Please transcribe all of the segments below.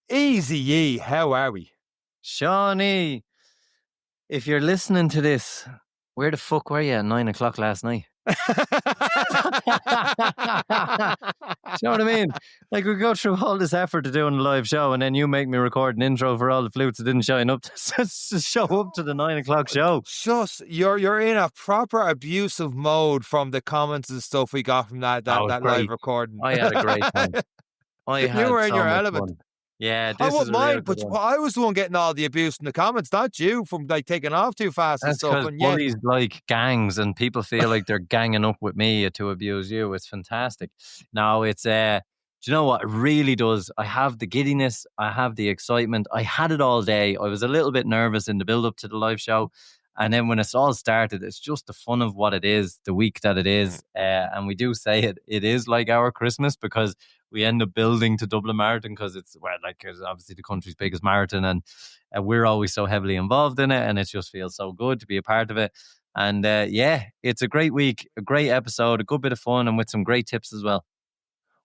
Easy ye, how are we? Shawnee, if you're listening to this, where the fuck were you at 9 o'clock last night? Do you know what I mean? Like, we go through all this effort to doing a live show, and then you make me record an intro for all the flutes that didn't show up to show up to the 9 o'clock show. Just you're in a proper abusive mode from the comments and stuff we got from that live recording. I had a great time. You were in your element. Fun. Yeah, I wouldn't mind, but I was the one getting all the abuse in the comments, not you, from like taking off too fast and stuff. And bullies like gangs, and people feel like they're ganging up with me to abuse you. It's fantastic. Now it's do you know what it really does? I have the giddiness, I have the excitement. I had it all day. I was a little bit nervous in the build up to the live show, and then when it's all started, it's just the fun of what it is, the week that it is, and we do say it is like our Christmas, because we end up building to Dublin Marathon because it's obviously the country's biggest marathon, and we're always so heavily involved in it, and it just feels so good to be a part of it. And it's a great week, a great episode, a good bit of fun, and with some great tips as well.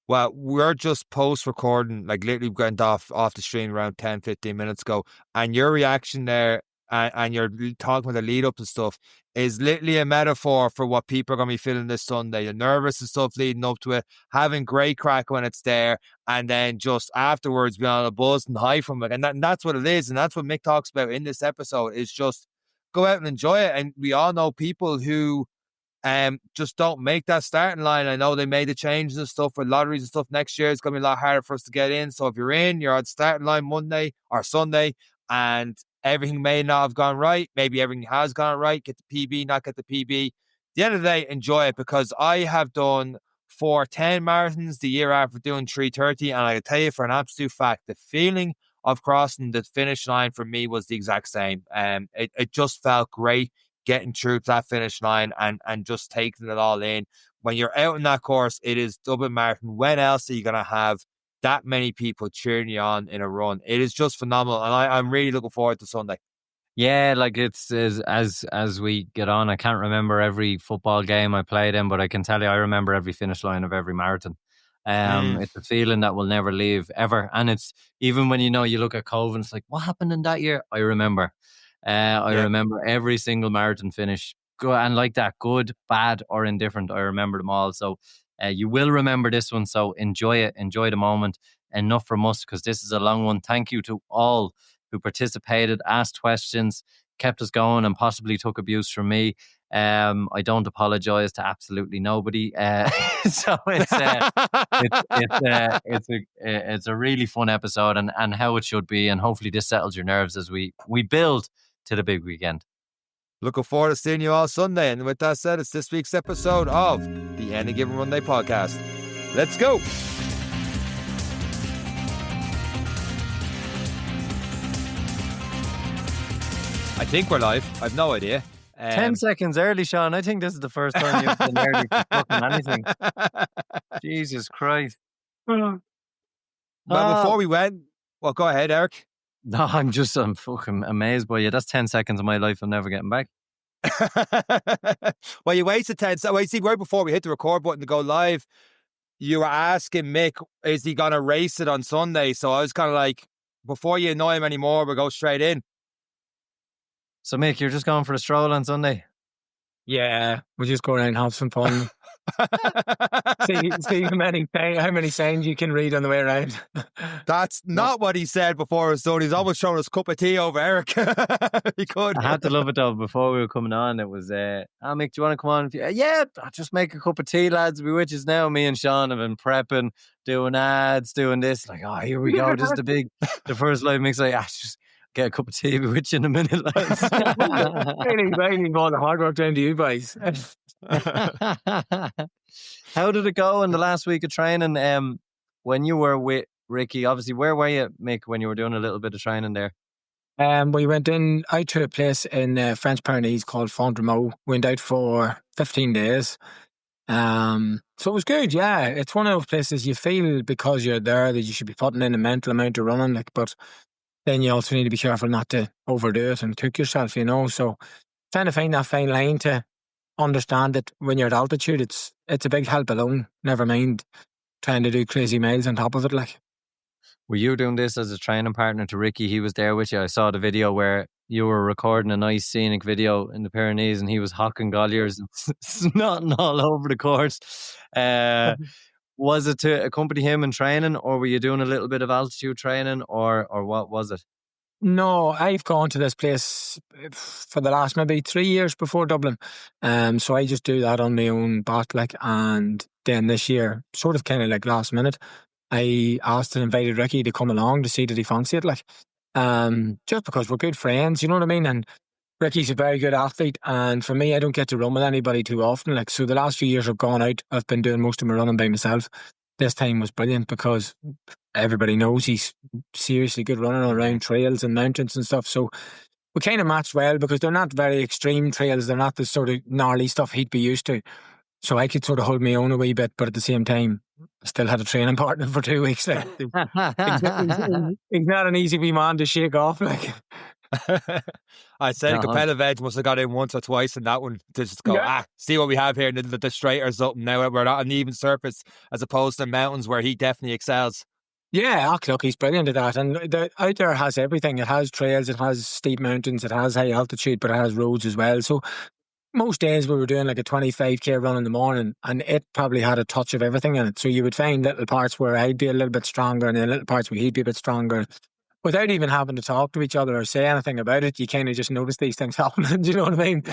Well, we're just post-recording, like literally went off the stream around 10-15 minutes ago, and your reaction there and you're talking about the lead up and stuff is literally a metaphor for what people are going to be feeling this Sunday. You're nervous and stuff leading up to it, having great crack when it's there, and then just afterwards being on a buzz and high from it. And that's what it is, and that's what Mick talks about in this episode, is just go out and enjoy it. And we all know people who just don't make that starting line. I know they made the changes and stuff with lotteries and stuff. Next year it's going to be a lot harder for us to get in. So if you're on the starting line Monday or Sunday, and everything may not have gone right, maybe everything has gone right, get the PB, not get the PB. At the end of the day, enjoy it, because I have done 4:10 marathons the year after doing 3:30, and I can tell you for an absolute fact, the feeling of crossing the finish line for me was the exact same. It just felt great getting through to that finish line and just taking it all in. When you're out in that course, it is Dublin Marathon. When else are you going to have that many people cheering you on in a run? It is just phenomenal, and I'm really looking forward to Sunday. Yeah, like it's as we get on, I can't remember every football game I played in, but I can tell you I remember every finish line of every marathon. It's a feeling that will never leave ever, and it's even when you look at Cove and it's like, what happened in that year? I remember. I remember every single marathon finish, and like that, good, bad, or indifferent. I remember them all. So you will remember this one. So enjoy it. Enjoy the moment. Enough from us, because this is a long one. Thank you to all who participated, asked questions, kept us going, and possibly took abuse from me. I don't apologize to absolutely nobody. So it's a really fun episode, and how it should be. And hopefully this settles your nerves as we build to the big weekend. Looking forward to seeing you all Sunday. And with that said, it's this week's episode of the Any Given Runday Podcast. Let's go. I think we're live. I've no idea. 10 seconds early, Sean. I think this is the first time you've been early for fucking anything. Jesus Christ. Well, before we went, well, go ahead, Eric. No, I'm fucking amazed by you. That's 10 seconds of my life I'm never getting back. Well, you wasted 10 seconds. Well, you see, right before we hit the record button to go live, you were asking Mick, is he going to race it on Sunday? So I was kind of like, before you annoy him anymore, we'll go straight in. So, Mick, you're just going for a stroll on Sunday? Yeah, we'll just go around and have some fun. see how many sayings you can read on the way around. That's not what he said before his son. He's almost throwing his cup of tea over Eric. He could. I had to love it though. Before we were coming on, it was, Mick, do you want to come on? Yeah, I'll just make a cup of tea, lads. Be with us now. Me and Sean have been prepping, doing ads, doing this. Like, oh, here we go. This is the first live mix. Like, just get a cup of tea, be with you in a minute, lads. Raining all the hard work down to you guys. How did it go in the last week of training? When you were with Ricky, obviously, where were you, Mick, when you were doing a little bit of training there? We went out to a place in French Pyrenees called Fondremaux. Went out for 15 days. So it was good, yeah. It's one of those places you feel because you're there that you should be putting in a mental amount of running, but then you also need to be careful not to overdo it and cook yourself, So trying to find that fine line to understand that when you're at altitude, it's a big help alone. Never mind trying to do crazy miles on top of it, like. Were you doing this as a training partner to Ricky? He was there with you. I saw the video where you were recording a nice scenic video in the Pyrenees and he was hocking Golliers and snotting all over the course. Was it to accompany him in training, or were you doing a little bit of altitude training, or what was it? No, I've gone to this place for the last maybe 3 years before Dublin. So I just do that on my own bat, like, and then this year, sort of kind of like last minute, I asked and invited Ricky to come along to see that he fancied it, like, just because we're good friends, you know what I mean? And Ricky's a very good athlete, and for me, I don't get to run with anybody too often. Like, so the last few years I've gone out, I've been doing most of my running by myself. This time was brilliant because everybody knows he's seriously good running around trails and mountains and stuff. So we kind of matched well because they're not very extreme trails. They're not the sort of gnarly stuff he'd be used to. So I could sort of hold my own a wee bit, but at the same time, I still had a training partner for 2 weeks. Like, he's not an easy wee man to shake off. Like, I'd say the competitive edge must have got in once or twice in that one to just go, see what we have here in the straight or something. Now we're not on an even surface as opposed to mountains where he definitely excels. Yeah, look, he's brilliant at that. And out there has everything. It has trails, it has steep mountains, it has high altitude, but it has roads as well. So most days we were doing like a 25k run in the morning, and it probably had a touch of everything in it. So you would find little parts where I'd be a little bit stronger and then little parts where he'd be a bit stronger. Without even having to talk to each other or say anything about it, you kind of just notice these things happening, do you know what I mean?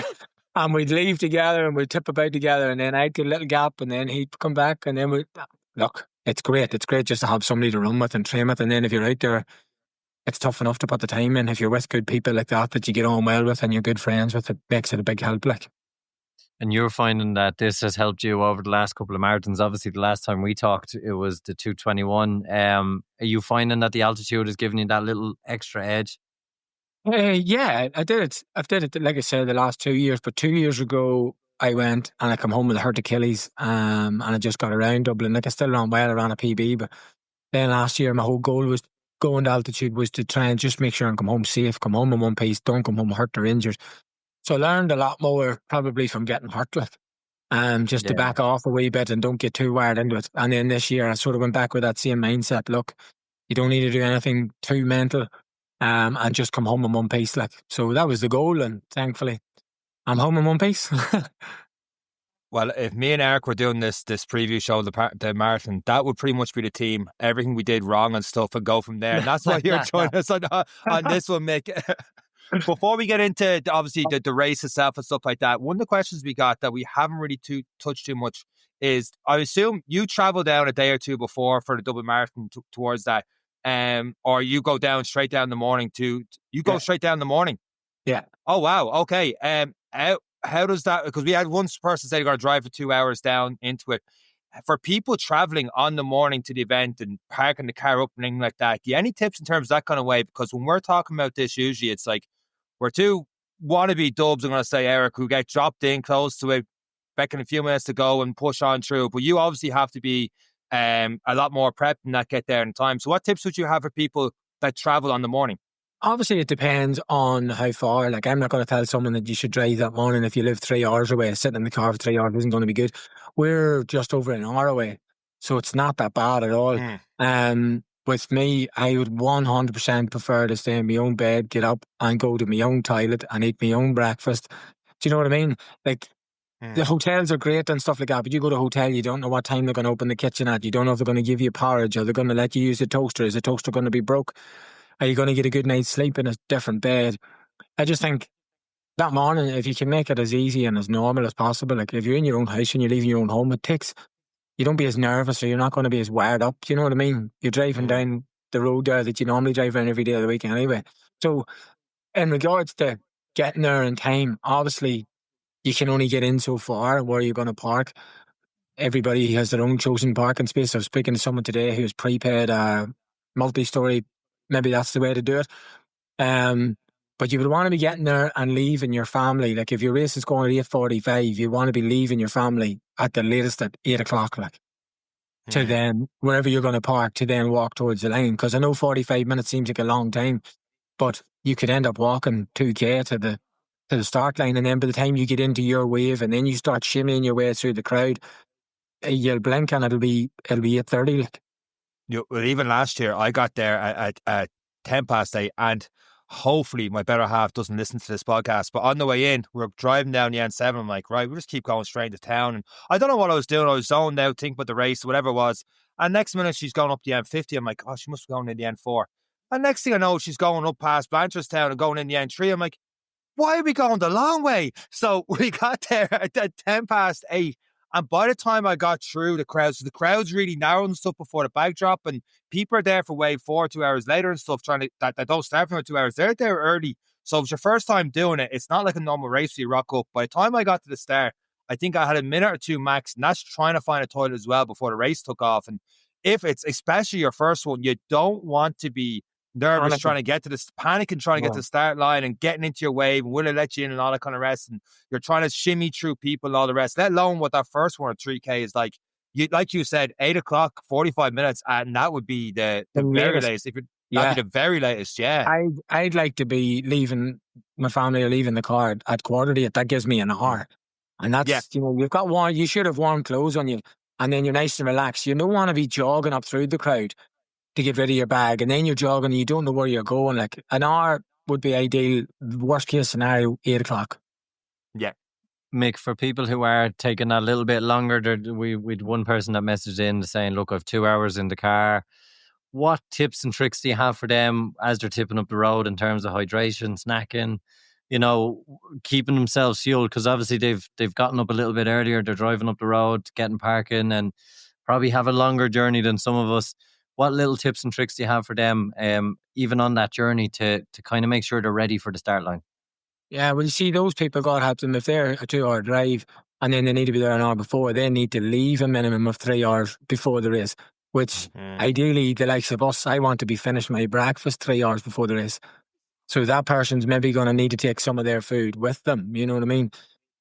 And we'd leave together and we'd tip about together, and then I'd get a little gap and then he'd come back, and then look, it's great. It's great just to have somebody to run with and train with, and then if you're out there, it's tough enough to put the time in. If you're with good people like that you get on well with and you're good friends with, it makes it a big help, like. And you're finding that this has helped you over the last couple of marathons. Obviously, the last time we talked, it was the 221. Are you finding that the altitude is giving you that little extra edge? Yeah, I did it. I've did it, like I said, the last 2 years. But 2 years ago, I went and I come home with a hurt Achilles, and I just got around Dublin. Like, I still ran well, I ran a PB. But then last year, my whole goal was going to altitude was to try and just make sure I come home safe, come home in one piece, don't come home hurt or injured. So I learned a lot more probably from getting hurt, like, just to back off a wee bit and don't get too wired into it. And then this year I sort of went back with that same mindset. Look, you don't need to do anything too mental, and just come home in one piece, like. So that was the goal, and thankfully I'm home in one piece. Well, if me and Eric were doing this preview show, the marathon, that would pretty much be the team. Everything we did wrong and stuff and go from there. And that's why you're joining us on this one, Mick. Before we get into, obviously, the race itself and stuff like that, one of the questions we got that we haven't really touched too much is, I assume you travel down a day or two before for the Dublin Marathon towards that, or you go down straight down in the morning go straight down in the morning? Yeah. Oh, wow. Okay. How does that, because we had one person say they're going to drive for 2 hours down into it. For people traveling on the morning to the event and parking the car up and things like that, do you have any tips in terms of that kind of way? Because when we're talking about this, usually it's like, we're two wannabe dubs, I'm going to say, Eric, who get dropped in close to it, beckoning a few minutes to go and push on through. But you obviously have to be a lot more prepped and not get there in time. So what tips would you have for people that travel on the morning? Obviously, it depends on how far. Like, I'm not going to tell someone that you should drive that morning if you live 3 hours away. Sitting in the car for 3 hours isn't going to be good. We're just over an hour away, so it's not that bad at all. With me, I would 100% prefer to stay in my own bed, get up and go to my own toilet and eat my own breakfast. Do you know what I mean? Like, the hotels are great and stuff like that, but you go to a hotel, you don't know what time they're going to open the kitchen at. You don't know if they're going to give you porridge or they're going to let you use the toaster. Is the toaster going to be broke? Are you going to get a good night's sleep in a different bed? I just think that morning, if you can make it as easy and as normal as possible, like if you're in your own house and you're leaving your own home, you don't be as nervous, or you're not going to be as wired up. You know what I mean? You're driving down the road there that you normally drive around every day of the week anyway. So in regards to getting there in time, obviously you can only get in so far. Where you're going to park, everybody has their own chosen parking space. I was speaking to someone today who was prepaid multi-story. Maybe that's the way to do it. But you would want to be getting there and leaving your family. Like, if your race is going at 8:45, you want to be leaving your family at the latest at 8 o'clock, like, to then, wherever you're going to park, to then walk towards the line. Because I know 45 minutes seems like a long time, but you could end up walking 2k to the start line, and then by the time you get into your wave and then you start shimmying your way through the crowd, you'll blink and it'll be 8:30, like. Well, even last year, I got there at 8:10, and hopefully my better half doesn't listen to this podcast. But on the way in, we're driving down the N7. I'm like, right, we'll just keep going straight into town. And I don't know what I was doing. I was zoned out, thinking about the race, whatever it was. And next minute, she's going up the N50. I'm like, oh, she must be going in the N4. And next thing I know, she's going up past Blanchardstown and going in the N3. I'm like, why are we going the long way? So we got there at 8:10. And by the time I got through the crowd's really narrow and stuff before the bag drop, and people are there for wave 4 2 hours later and stuff, trying to that don't start for 2 hours. They're there early. So if it's your first time doing it, it's not like a normal race where you rock up. By the time I got to the start, I think I had a minute or two max, and that's trying to find a toilet as well before the race took off. And if it's especially your first one, you don't want to be nervous trying to get to this, panicking trying to get to the start line and getting into your wave and will it let you in and all that kind of rest, and you're trying to shimmy through people and all the rest, let alone what that first one at 3K is like. Like you said, 8 o'clock, 45 minutes, and that would be the very latest. If that'd be the very latest, I'd like to be leaving, my family are leaving the car at 7:45. That gives me an hour. And that's, you've got warm, you should have warm clothes on you, and then you're nice and relaxed. You don't want to be jogging up through the crowd to get rid of your bag, and then you're jogging and you don't know where you're going. Like, an hour would be ideal. Worst case scenario, 8 o'clock. Yeah. Mick, for people who are taking that a little bit longer, we'd one person that messaged in saying, look, I've 2 hours in the car. What tips and tricks do you have for them as they're tipping up the road in terms of hydration, snacking, keeping themselves fueled? Because obviously they've gotten up a little bit earlier, they're driving up the road, getting parking, and probably have a longer journey than some of us. What little tips and tricks do you have for them, even on that journey, to kind of make sure they're ready for the start line? Yeah, well, you see, those people, God help them, if they're a 2 hour drive and then they need to be there an hour before, they need to leave a minimum of 3 hours before the race, which ideally, the likes of us, I want to be finished my breakfast 3 hours before the race. So that person's maybe going to need to take some of their food with them, you know what I mean?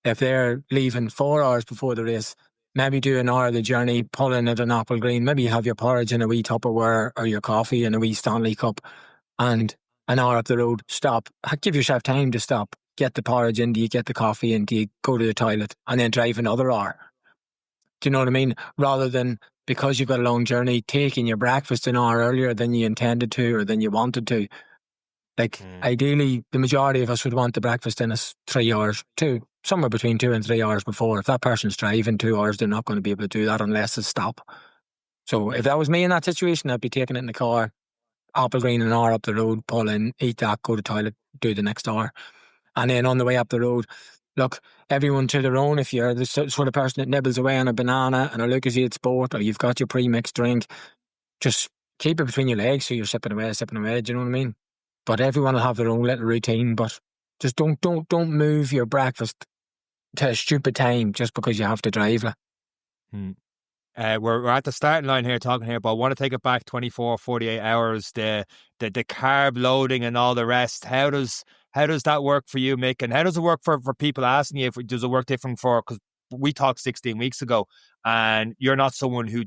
If they're leaving 4 hours before the race, maybe do an hour of the journey, pull in at an apple green, maybe you have your porridge in a wee Tupperware or your coffee in a wee Stanley cup, and an hour up the road, stop. Give yourself time to stop. Get the porridge in, do you get the coffee in, do you go to the toilet, and then drive another hour. Do you know what I mean? Rather than, because you've got a long journey, taking your breakfast an hour earlier than you intended to or than you wanted to. Like, ideally, the majority of us would want the breakfast in us 3 hours, somewhere between 2 and 3 hours before. If that person's driving 2 hours, they're not going to be able to do that unless it's stop. So if that was me in that situation, I'd be taking it in the car, apple green an hour up the road, pull in, eat that, go to the toilet, do the next hour. And then on the way up the road, look, everyone to their own. If you're the sort of person that nibbles away on a banana and a Lucozade Sport, or you've got your pre-mixed drink, just keep it between your legs so you're sipping away, do you know what I mean? But everyone will have their own little routine, but just don't move your breakfast to a stupid time just because you have to drive. We're at the starting line here talking here, but I want to take it back 24, 48 hours, the carb loading and all the rest. How does that work for you, Mick? And how does it work for people asking you, does it work different for, because we talked 16 weeks ago and you're not someone who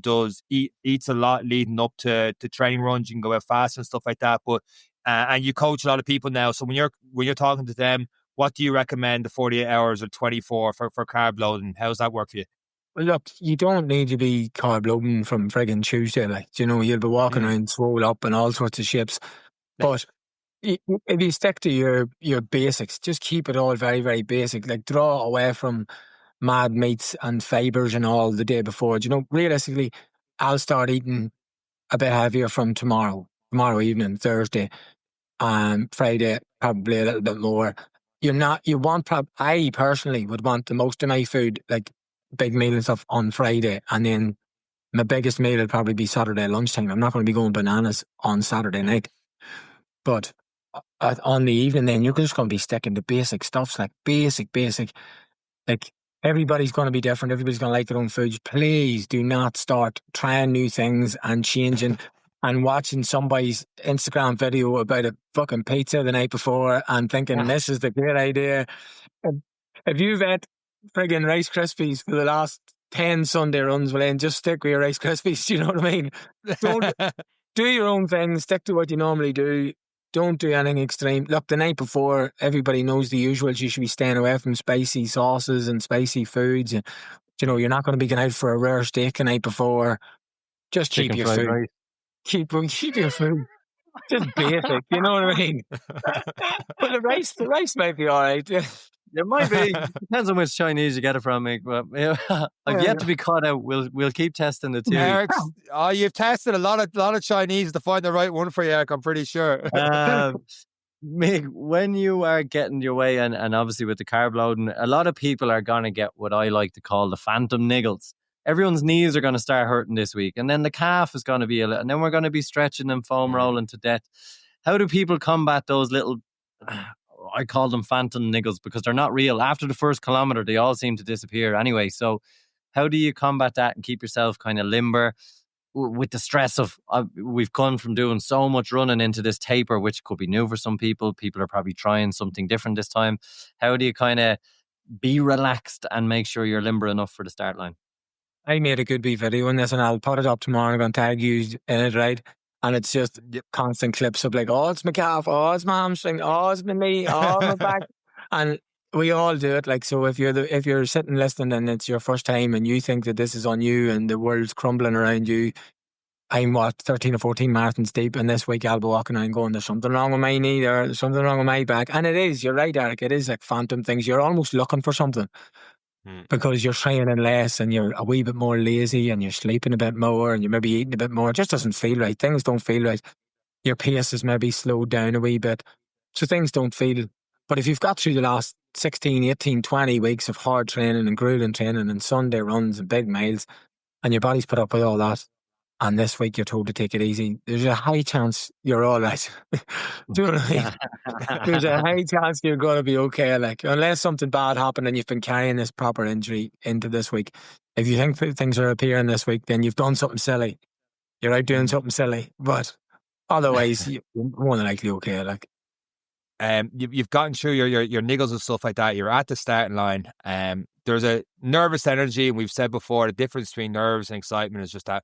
eats a lot leading up to training runs, you can go out fast and stuff like that, but and you coach a lot of people now. So when you're talking to them, what do you recommend, the 48 hours or 24 for carb loading? How does that work for you? Well, look, you don't need to be carb loading from friggin' Tuesday. Like, you'll be walking around swole up and all sorts of shapes. But if you stick to your basics, just keep it all very, very basic. Like, draw away from mad meats and fibres and all the day before. Realistically, I'll start eating a bit heavier from tomorrow evening, Thursday, Friday, probably a little bit more. I personally would want the most of my food, like big meal and stuff, on Friday, and then my biggest meal will probably be Saturday lunchtime. I'm not going to be going bananas on Saturday night. But on the evening, then you're just going to be sticking to basic stuffs, like basic. Like, everybody's going to be different. Everybody's going to like their own foods. Please do not start trying new things and changing and watching somebody's Instagram video about a fucking pizza the night before and thinking this is the great idea. If you've ate friggin' Rice Krispies for the last 10 Sunday runs, well then just stick with your Rice Krispies, you know what I mean? Don't do your own thing, stick to what you normally do. Don't do anything extreme. Look, the night before, everybody knows the usuals. You should be staying away from spicy sauces and spicy foods. And, you're not going to be going out for a rare steak the night before. Just keep your food. keep your food. Just basic, you know what I mean? But the rice might be all right. It might be. Depends on which Chinese you get it from, Mick. But I've yet to be caught out. We'll keep testing the theory. Eric, you've tested a lot of Chinese to find the right one for you, Eric, I'm pretty sure. Mick, when you are getting your way, and obviously with the carb loading, a lot of people are going to get what I like to call the phantom niggles. Everyone's knees are going to start hurting this week, and then the calf is going to be and then we're going to be stretching and foam rolling to death. How do people combat those little, I call them phantom niggles because they're not real. After the first kilometer, they all seem to disappear anyway. So how do you combat that and keep yourself kind of limber with the stress of, we've come from doing so much running into this taper, which could be new for some people. People are probably trying something different this time. How do you kind of be relaxed and make sure you're limber enough for the start line? I made a good wee video on this and I'll put it up tomorrow. I'm going to tag you in it, right? And it's just constant clips of like, oh, it's my calf, oh, it's my hamstring, oh, it's my knee, oh, my back. And we all do it. Like, so if you're sitting listening and it's your first time and you think that this is on you and the world's crumbling around you, I'm 13 or 14 marathons deep, and this week I'll be walking around going, there's something wrong with my knee there's something wrong with my back. And it is, you're right, Eric, it is like phantom things. You're almost looking for something. Because you're training less and you're a wee bit more lazy and you're sleeping a bit more and you're maybe eating a bit more. It just doesn't feel right. Things don't feel right. Your pace is maybe slowed down a wee bit. So things don't feel. But if you've got through the last 16, 18, 20 weeks of hard training and grueling training and Sunday runs and big miles, and your body's put up with all that, and this week you're told to take it easy, there's a high chance you're all right. Do you know what I mean? There's a high chance you're going to be okay. Like, unless something bad happened and you've been carrying this proper injury into this week. If you think that things are appearing this week, then you've done something silly. You're out doing something silly. But otherwise, you're more than likely okay. Like, you've gotten through your niggles and stuff like that. You're at the starting line. There's a nervous energy, and we've said before, the difference between nerves and excitement is just that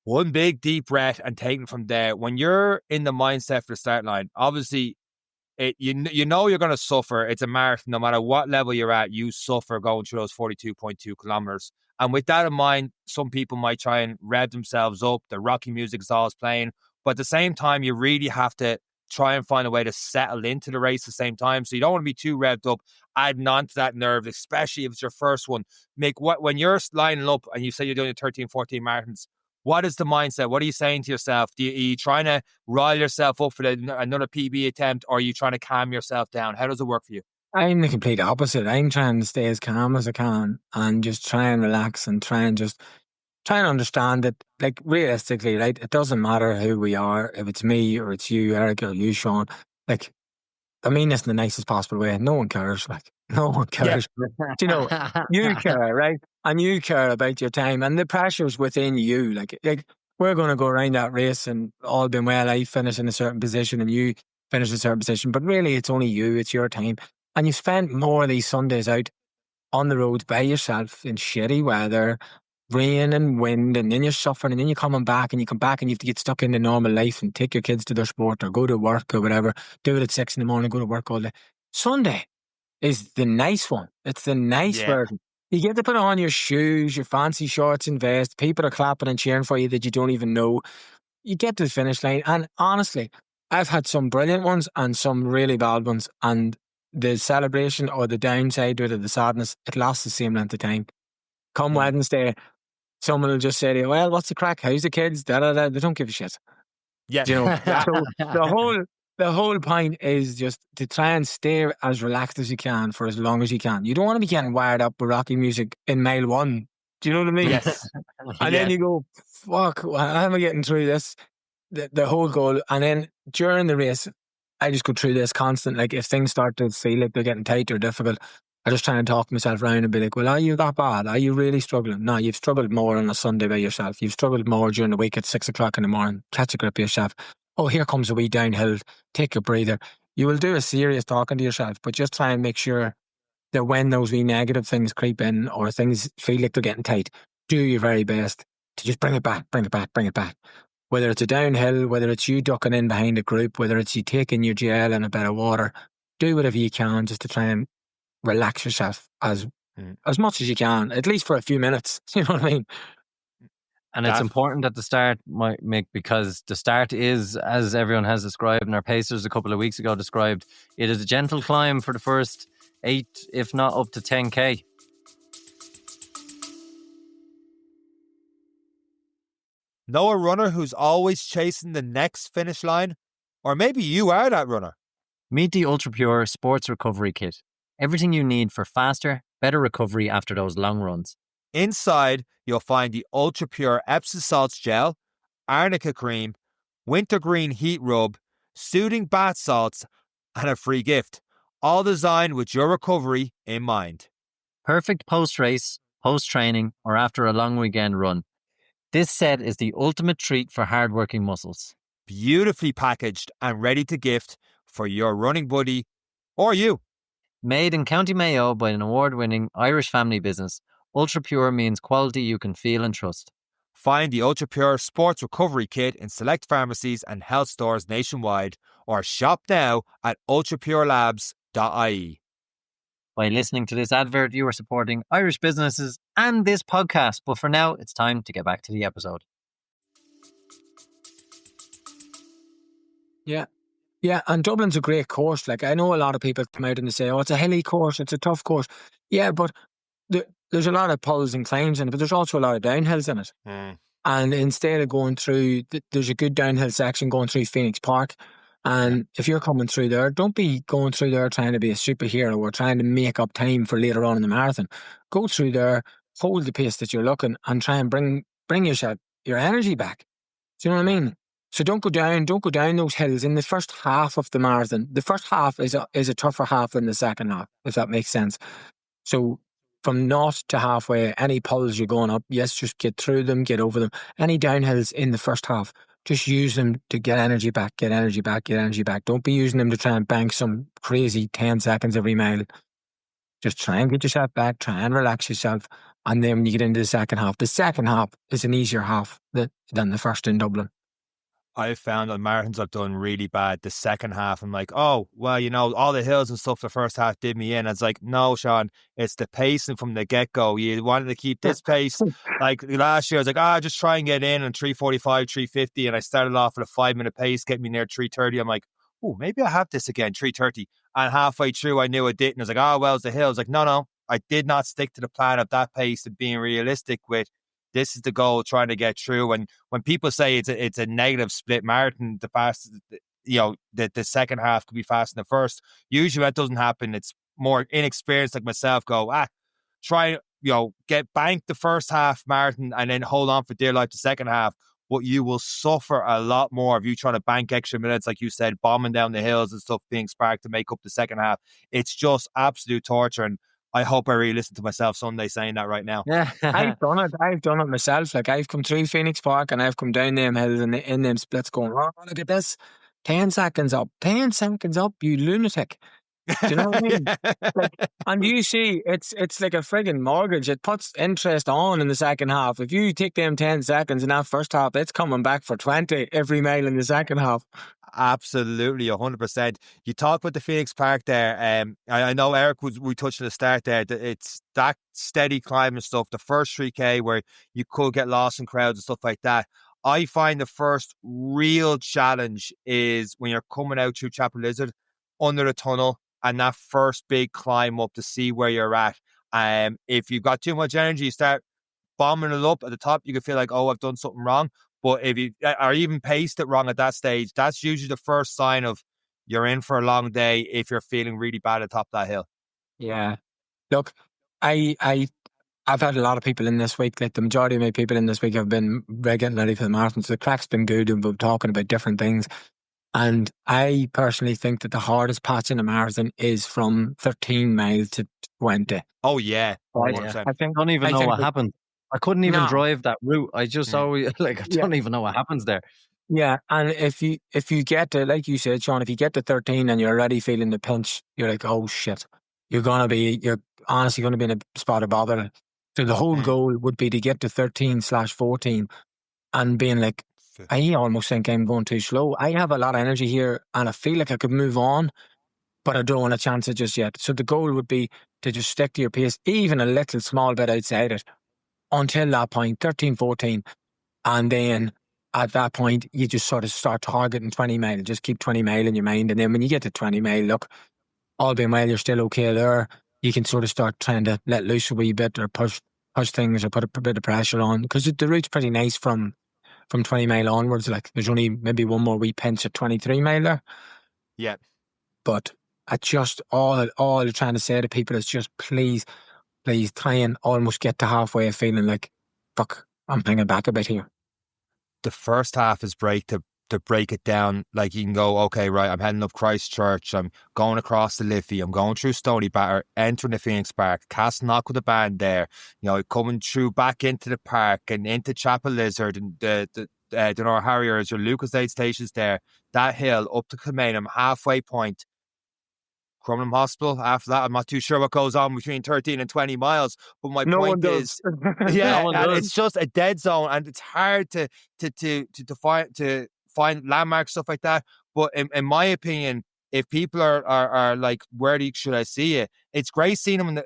one big deep breath and taking from there. When you're in the mindset for the start line, obviously, you know you're going to suffer. It's a marathon. No matter what level you're at, you suffer going through those 42.2 kilometers. And with that in mind, some people might try and rev themselves up. The Rocky music is always playing. But at the same time, you really have to try and find a way to settle into the race at the same time. So you don't want to be too revved up, adding on to that nerve, especially if it's your first one. Mick, when you're lining up and you say you're doing 13, 14 marathons, what is the mindset? What are you saying to yourself? Are you trying to rile yourself up for another PB attempt, or are you trying to calm yourself down? How does it work for you? I'm the complete opposite. I'm trying to stay as calm as I can and just try and relax and try and understand that, like, realistically, right, it doesn't matter who we are, if it's me or it's you, Eric, or you, Sean. Like, I mean this in the nicest possible way. No one cares. Like, no one cares. Yeah. You know, you care, right? And you care about your time, and the pressure's within you. Like we're going to go around that race, and all being well, I finish in a certain position and you finish in a certain position. But really, it's only you. It's your time, and you've spent more of these Sundays out on the road by yourself in shitty weather, rain and wind, and then you're suffering, and then you're coming back, and you come back, and you have to get stuck into normal life and take your kids to their sport or go to work or whatever. Do it at 6 a.m, go to work all day. Sunday is the nice one. It's the nice version. You get to put on your shoes, your fancy shorts and vest. People are clapping and cheering for you that you don't even know. You get to the finish line, and honestly, I've had some brilliant ones and some really bad ones, and the celebration or the downside or the sadness, it lasts the same length of time. Come Wednesday, someone will just say to you, well, what's the crack? How's the kids? Da, da, da. They don't give a shit. Yeah. You know, so the whole point is just to try and stay as relaxed as you can for as long as you can. You don't want to be getting wired up with Rocky music in mile 1. Do you know what I mean? Yes. And then you go, fuck, how am I getting through this? The whole goal. And then during the race, I just go through this constant. Like, if things start to feel like they're getting tight or difficult, I just try and talk myself around and be like, well, are you that bad? Are you really struggling? No, you've struggled more on a Sunday by yourself. You've struggled more during the week at 6 o'clock in the morning. Catch a grip of yourself. Oh, here comes a wee downhill. Take a breather. You will do a serious talking to yourself, but just try and make sure that when those wee negative things creep in or things feel like they're getting tight, do your very best to just bring it back. Whether it's a downhill, whether it's you ducking in behind a group, whether it's you taking your gel and a bit of water, do whatever you can just to try and relax yourself as much as you can, at least for a few minutes. You know what I mean? And it's important at the start, Mick, because the start is, as everyone has described, and our pacers a couple of weeks ago described, it is a gentle climb for the first 8, if not up to 10K. Know a runner who's always chasing the next finish line? Or maybe you are that runner. Meet the Ultra Pure Sports Recovery Kit. Everything you need for faster, better recovery after those long runs. Inside, you'll find the Ultra Pure Epsom Salts Gel, Arnica Cream, Wintergreen Heat Rub, Soothing Bath Salts, and a free gift. All designed with your recovery in mind. Perfect post-race, post-training, or after a long weekend run. This set is the ultimate treat for hard-working muscles. Beautifully packaged and ready to gift for your running buddy or you. Made in County Mayo by an award-winning Irish family business, Ultra Pure means quality you can feel and trust. Find the Ultra Pure Sports Recovery Kit in select pharmacies and health stores nationwide, or shop now at ultrapurelabs.ie. By listening to this advert, you are supporting Irish businesses and this podcast. But for now, it's time to get back to the episode. Yeah, and Dublin's a great course. Like, I know a lot of people come out and they say, oh, it's a hilly course, it's a tough course. Yeah, but there's a lot of pulls and climbs in it, but there's also a lot of downhills in it. And instead of going through, there's a good downhill section going through Phoenix Park. And if you're coming through there, don't be going through there trying to be a superhero or trying to make up time for later on in the marathon. Go through there, hold the pace that you're looking, and try and bring your energy back. Do you know what I mean? So don't go down those hills in the first half of the marathon. The first half is a tougher half than the second half, if that makes sense. So from naught to halfway, any pulls you're going up, yes, just get through them, get over them. Any downhills in the first half, just use them to get energy back. Don't be using them to try and bank some crazy 10 seconds every mile. Just try and get yourself back, try and relax yourself. And then when you get into the second half is an easier half than the first in Dublin. I've found on marathons I've done really bad. The second half, I'm like, oh, well, all the hills and stuff the first half did me in. It's like, no, Sean, it's the pacing from the get-go. You wanted to keep this pace. Like last year, I was like, just try and get in on 3:45, 3:50. And I started off at a 5-minute pace, get me near 3:30. I'm like, oh, maybe I have this again, 3:30. And halfway through, I knew I didn't. I was like, well, it's the hills. Like, no, I did not stick to the plan of that pace and being realistic with this is the goal, trying to get through. And when people say it's a negative split marathon, the fastest, the second half could be faster than the first. Usually that doesn't happen. It's more inexperienced like myself go, try, get banked the first half marathon and then hold on for dear life the second half. But you will suffer a lot more if you trying to bank extra minutes, like you said, bombing down the hills and stuff, being sparked to make up the second half. It's just absolute torture. And I hope I really listen to myself Sunday saying that right now. Yeah, I've done it myself. Like, I've come through Phoenix Park and I've come down them hills and in them splits going, oh, look at this. 10 seconds up, you lunatic. Do you know what I mean? And you see, it's like a frigging mortgage. It puts interest on in the second half. If you take them 10 seconds in that first half, it's coming back for 20 every mile in the second half. Absolutely, 100%. You talk about the Phoenix Park there. I know, Eric, we touched at the start there. It's that steady climb and stuff. The first 3K where you could get lost in crowds and stuff like that. I find the first real challenge is when you're coming out through Chapel Lizard under the tunnel and that first big climb up to see where you're at. If you've got too much energy, you start bombing it up at the top. You can feel like, oh, I've done something wrong. But if you are even paced it wrong at that stage, that's usually the first sign of you're in for a long day if you're feeling really bad at the top of that hill. Yeah. Look, I've had a lot of people in this week. Like, the majority of my people in this week have been getting ready for the marathon. So the crack's been good and we're talking about different things. And I personally think that the hardest patch in a marathon is from 13 miles to 20. Oh, yeah. I don't even know what happened. I couldn't even drive that route. I just always, I don't even know what happens there. Yeah, and if you get to, like you said, Sean, if you get to 13 and you're already feeling the pinch, you're like, oh shit, you're honestly going to be in a spot of bother. So the whole goal would be to get to 13/14 and being like, I almost think I'm going too slow. I have a lot of energy here and I feel like I could move on, but I don't want to chance it just yet. So the goal would be to just stick to your pace, even a little small bit outside it, until that point, 13/14. And then at that point, you just sort of start targeting 20 mile. Just keep 20 mile in your mind. And then when you get to 20 mile, look, all being well, you're still okay there. You can sort of start trying to let loose a wee bit or push things or put a bit of pressure on. Because the route's pretty nice from 20 mile onwards. Like there's only maybe one more wee pinch at 23 mile there. Yeah. But I just, all I'm trying to say to people is just please try and almost get to halfway feeling like, fuck, I'm hanging back a bit here. The first half is break to break it down. Like you can go, okay, right, I'm heading up Christchurch, I'm going across the Liffey, I'm going through Stony Batter, entering the Phoenix Park, Castleknock with the band there, you know, coming through back into the park and into Chapel Lizard and the North Harriers or Lucas Aid stations there, that hill up to Kilmainham, halfway point, Crumlin Hospital. After that, I'm not too sure what goes on between 13 and 20 miles. But my point is, yeah, and it's just a dead zone, and it's hard to find landmarks, stuff like that. But in my opinion, if people are like, where should I see it? It's great seeing them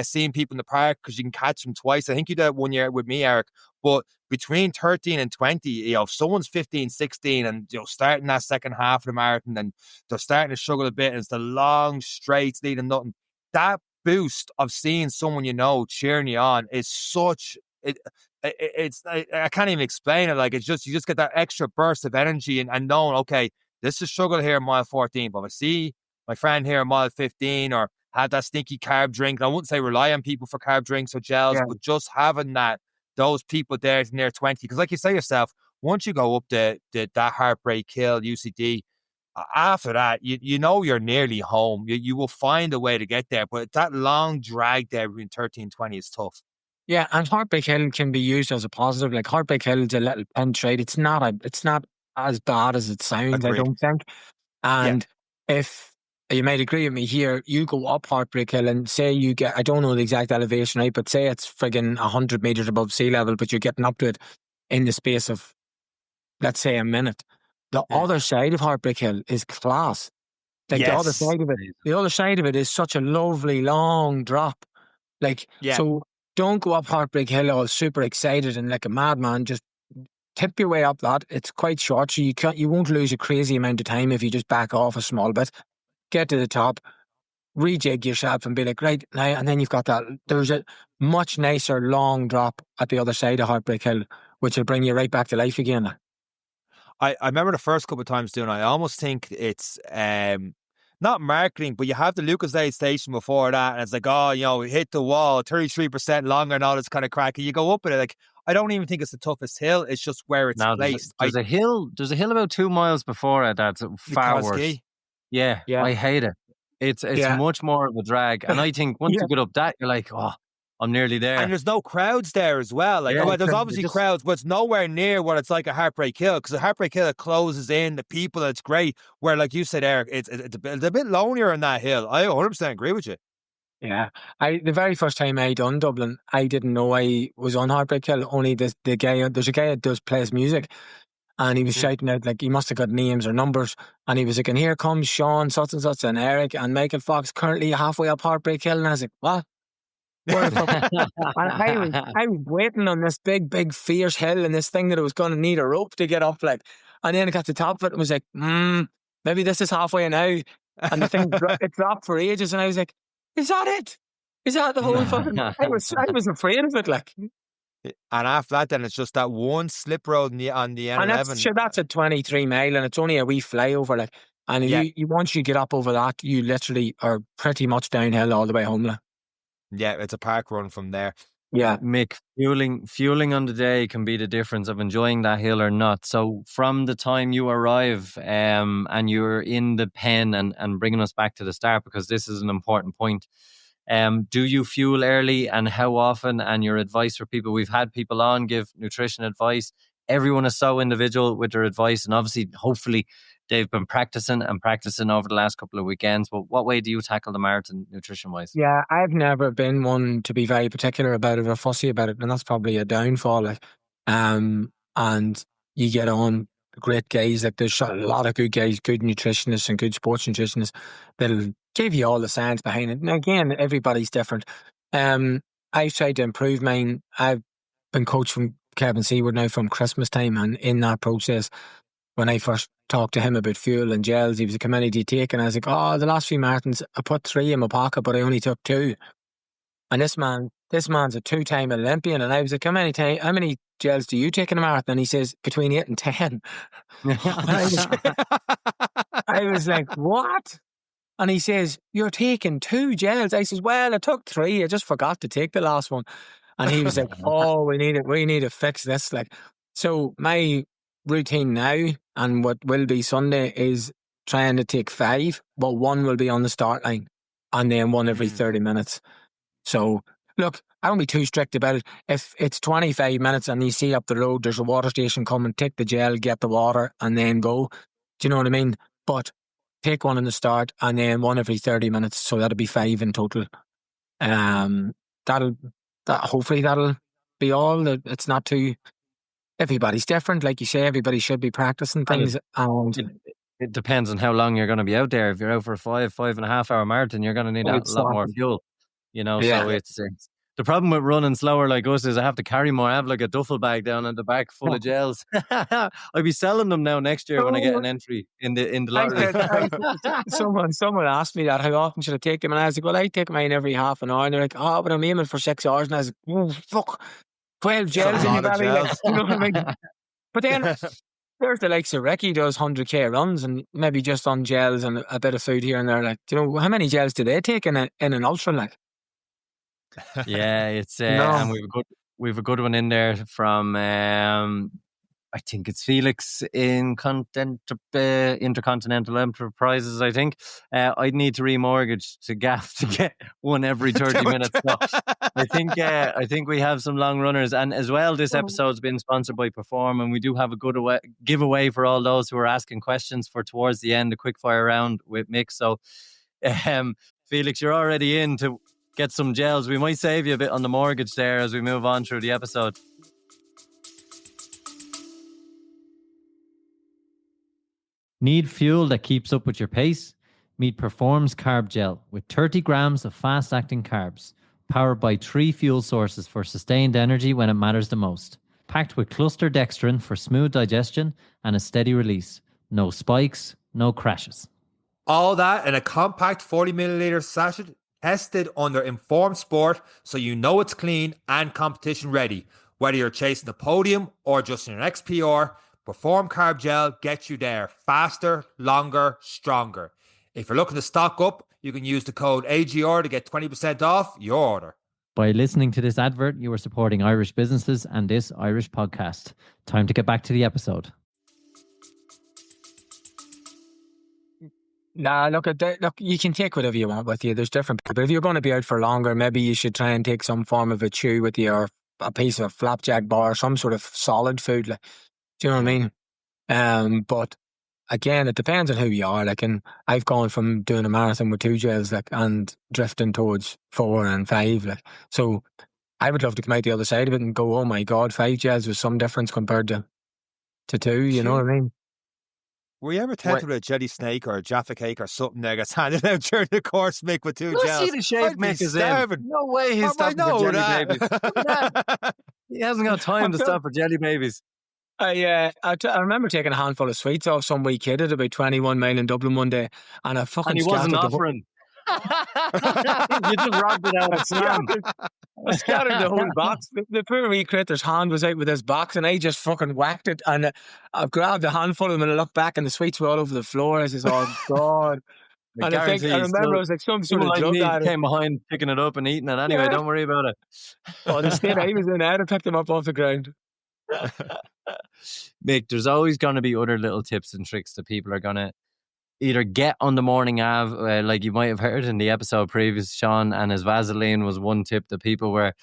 seeing people in the park because you can catch them twice. I think you did it one year with me, Eric. But between 13 and 20, you know, if someone's 15, 16 and, you know, starting that second half of the marathon and they're starting to struggle a bit and it's the long straights leading nothing, that boost of seeing someone you know cheering you on is such... I can't even explain it. Like, it's just, you just get that extra burst of energy and knowing, okay, this is struggle here in mile 14, but if I see my friend here in mile 15 or had that stinky carb drink, and I wouldn't say rely on people for carb drinks or gels, but just having those people there near 20, because like you say yourself, once you go up that Heartbreak Hill, UCD, after that, you know you're nearly home. You will find a way to get there, but that long drag there between 13 and 20 is tough. Yeah, and Heartbreak Hill can be used as a positive. Like Heartbreak Hill is a little pinch, right? It's not as bad as it sounds, agreed. I don't think. And if you might agree with me here, you go up Heartbreak Hill and say you get, I don't know the exact elevation, right? But say it's friggin' 100 meters above sea level, but you're getting up to it in the space of, let's say, a minute. The other side of Heartbreak Hill is class. Like the other side of it is such a lovely long drop. Like, so don't go up Heartbreak Hill all super excited and like a madman. Just tip your way up that. It's quite short, so you won't lose a crazy amount of time if you just back off a small bit. Get to the top, rejig yourself and be like, right, now, and then you've got that. There's a much nicer long drop at the other side of Heartbreak Hill, which will bring you right back to life again. I remember the first couple of times doing it, I almost think it's not marketing, but you have the Lucas Aid station before that, and it's like, oh, you know, hit the wall, 33% longer and all this kind of crack. And you go up with it, like, I don't even think it's the toughest hill, it's just where it's placed. There's a hill about 2 miles before it that's far worse. Yeah, I hate it. It's much more of a drag. And I think once you get up that, you're like, oh, I'm nearly there. And there's no crowds there as well. Like, there's obviously crowds, but it's nowhere near what it's like a Heartbreak Hill, because a Heartbreak Hill, it closes in, the people, it's great. Where, like you said, Eric, it's a bit lonelier in that hill. I 100% agree with you. Yeah. The very first time I done Dublin, I didn't know I was on Heartbreak Hill. Only there's a guy that plays music. And he was shouting out, like, he must have got names or numbers. And he was like, and here comes Sean, such and such, and Eric, and Michael Fox, currently halfway up Heartbreak Hill. And I was like, what? And I was waiting on this big, fierce hill and this thing that I was going to need a rope to get up, like. And then I got to the top of it and was like, maybe this is halfway now. And the thing, it dropped for ages. And I was like, is that it? Is that the whole fucking... I was afraid of it, like. And after that, then it's just that one slip road on the N11. And that's a 23 mile, and it's only a wee flyover, like. And you once you get up over that, you literally are pretty much downhill all the way home, like. Yeah, it's a park run from there. Yeah, Mick, fueling on the day can be the difference of enjoying that hill or not. So from the time you arrive, and you're in the pen and bringing us back to the start, because this is an important point. Do you fuel early, and how often, and your advice for people? We've had people on give nutrition advice. Everyone is so individual with their advice, and obviously, hopefully, they've been practicing over the last couple of weekends. But what way do you tackle the marathon nutrition-wise? Yeah, I've never been one to be very particular about it or fussy about it, and that's probably a downfall. Like, and you get on great guys, like there's a lot of good guys, good nutritionists and good sports nutritionists that'll give you all the science behind it. And again, everybody's different. I've tried to improve mine. I've been coached from Kevin Seward now from Christmas time, and in that process, when I first talked to him about fuel and gels, he was like, how many do you take? And I was like, the last few marathons, I put 3 in my pocket, but I only took 2. And this man's a 2-time Olympian, and I was like, how many gels do you take in a marathon? And he says, between 8 and 10. I was like, what? And he says, you're taking 2 gels. I says, well, I took 3. I just forgot to take the last one. And he was like, we need to fix this. Like, so my routine now, and what will be Sunday, is trying to take 5, but 1 will be on the start line, and then 1 every 30 minutes. So look, I won't be too strict about it. If it's 25 minutes and you see up the road there's a water station coming, take the gel, get the water, and then go. Do you know what I mean? But take 1 in the start, and then 1 every 30 minutes. So that'll be 5 in total. Hopefully that'll be all. It's not too. Everybody's different, like you say. Everybody should be practicing things. It depends on how long you're going to be out there. If you're out for a 5.5 hour marathon, you're going to need a lot more fuel. So it's the problem with running slower like us is I have to carry more. I have like a duffel bag down at the back full of gels. I'll be selling them now next year when I get an entry in the lottery. Someone asked me that, how often should I take them? And I was like, well, I take mine every half an hour. And they're like, but I'm aiming for 6 hours. And I was like, oh, fuck, 12 gels in your belly. Like, you know what I mean? But then there's the likes of Ricky does 100k runs and maybe just on gels and a bit of food here and there. Like, how many gels do they take in an ultra? Like, yeah, it's and we've a good one in there from I think it's Felix in Intercontinental Enterprises. I think I'd need to remortgage to Gaff to get 1 every 30 minutes. So I think we have some long runners, and as well, this episode's been sponsored by Perform, and we do have a good giveaway for all those who are asking questions for towards the end, a quick fire round with Mick. So Felix, you're already in to get some gels. We might save you a bit on the mortgage there as we move on through the episode. Need fuel that keeps up with your pace? Meet Perform's Carb Gel with 30 grams of fast-acting carbs, powered by 3 fuel sources for sustained energy when it matters the most. Packed with cluster dextrin for smooth digestion and a steady release. No spikes, no crashes. All that in a compact 40 milliliter sachet, tested under Informed Sport, so you know it's clean and competition ready. Whether you're chasing the podium or just in an XPR, Perform Carb Gel gets you there faster, longer, stronger. If you're looking to stock up, you can use the code AGR to get 20% off your order. By listening to this advert, you are supporting Irish businesses and this Irish podcast. Time to get back to the episode. Nah, look, you can take whatever you want with you. There's different people. But if you're going to be out for longer, maybe you should try and take some form of a chew with you, or a piece of a flapjack bar, some sort of solid food. Like, do you know what I mean? But again, it depends on who you are. Like, and I've gone from doing a marathon with 2 gels, like, and drifting towards 4 and 5. Like, so I would love to come out the other side of it and go, oh my God, 5 gels was some difference compared to 2. You know what I mean? Were you ever tempted with a jelly snake or a Jaffa cake or something that gets handed out during the course, Mick, with 2 gels? See the shape Mick is in. No way he's stopping for jelly babies. He hasn't got time to stop for jelly babies. I remember taking a handful of sweets off some wee kid at about 21 mile in Dublin one day, and he wasn't offering. You just robbed it out of slam. I scattered the whole box. The poor wee critter's hand was out with his box, and I just fucking whacked it, and I grabbed a handful of them and I looked back and the sweets were all over the floor. I says, oh God. And I remember I was like, some sort of drug addict came behind picking it up and eating it anyway. Don't worry about it. Oh, the state I was in, I had to pick them up off the ground. Mick, there's always going to be other little tips and tricks that people are going to either get on the morning av, like you might have heard in the episode previous, Sean, and his Vaseline was one tip that people were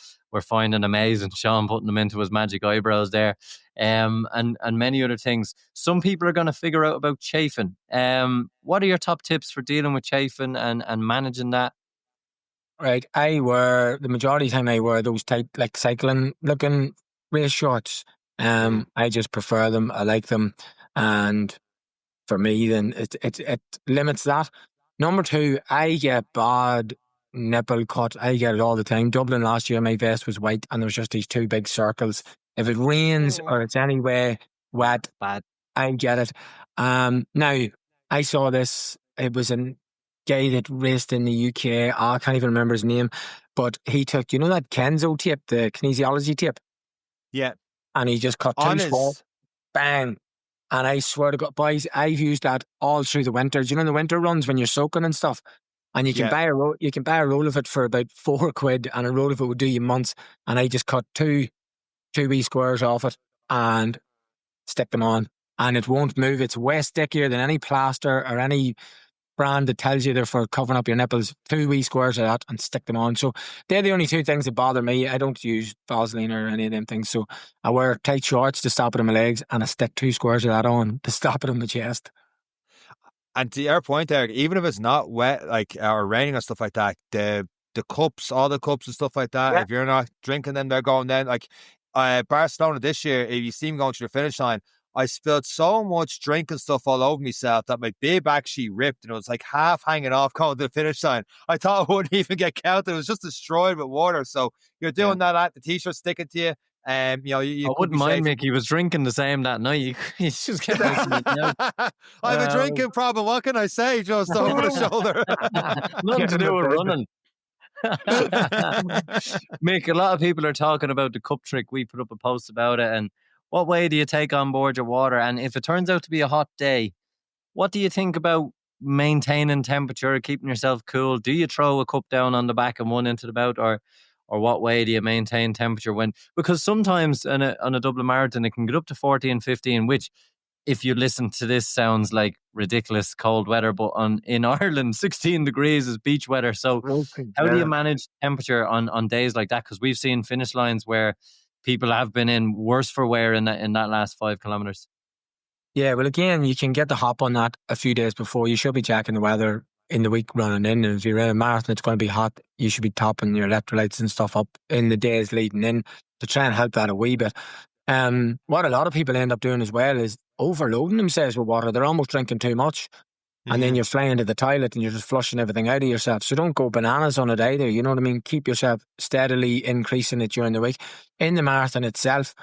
finding amazing. Sean putting them into his magic eyebrows there, and many other things. Some people are going to figure out about chafing. What are your top tips for dealing with chafing and managing that? Right, the majority of the time I wear those tight, like cycling looking race shorts. I just prefer them. I like them, and for me, then it limits that. Number 2, I get bad nipple cut. I get it all the time. Dublin last year, my vest was white, and there was just these 2 big circles If it rains or it's anyway wet, Bad. I get it. Now, I saw this. It was a guy that raced in the UK. I can't even remember his name, but he took, you know, that Kenzo tape, the kinesiology tape, Yeah. and he just cut On two squares, bang. And I swear to God, boys, I've used that all through the winter. Do you know the winter runs when you're soaking and stuff? And you can buy a roll of it for about £4, and a roll of it would do you months. And I just cut two wee squares off it and stick them on, and it won't move. It's way stickier than any plaster or any brand that tells you they're for covering up your nipples. 2 wee squares of that and stick them on. So they're the only 2 things that bother me. I don't use Vaseline or any of them things. So I wear tight shorts to stop it on my legs, and I stick 2 squares of that on to stop it on my chest. And to your point, Eric, even if it's not wet, like, or raining and stuff like that, the cups, all the cups and stuff like that, if you're not drinking them, they're going down. Like, Barcelona this year, if you see me going to the finish line, I spilled so much drink and stuff all over myself that my bib actually ripped, and it was like half hanging off going to the finish line. I thought it wouldn't even get counted. It was just destroyed with water. So you're doing that, the t-shirt sticking to you. You know, you I wouldn't mind, Mick. He was drinking the same that night. He's just getting I have a drinking problem. What can I say? Just over the shoulder. Nothing to do with running. Mick, a lot of people are talking about the cup trick. We put up a post about it. And what way do you take on board your water? And if it turns out to be a hot day, what do you think about maintaining temperature, keeping yourself cool? Do you throw a cup down on the back and one into the mouth, or what way do you maintain temperature when? Because sometimes on a Dublin Marathon it can get up to 14, 15, which, if you listen to this, sounds like ridiculous cold weather, but in Ireland 16 degrees is beach weather. So how do you manage temperature on days like that? Because we've seen finish lines where people have been in worse for wear in that last 5 kilometers. Yeah, well, again, you can get the hop on that a few days before. You should be checking the weather in the week running in. And if you're in a marathon, it's going to be hot. You should be topping your electrolytes and stuff up in the days leading in to try and help that a wee bit. What a lot of people end up doing as well is overloading themselves with water. They're almost drinking too much. And then you're flying to the toilet and you're just flushing everything out of yourself. So don't go bananas on it either. You know what I mean? Keep yourself steadily increasing it during the week. In the marathon itself,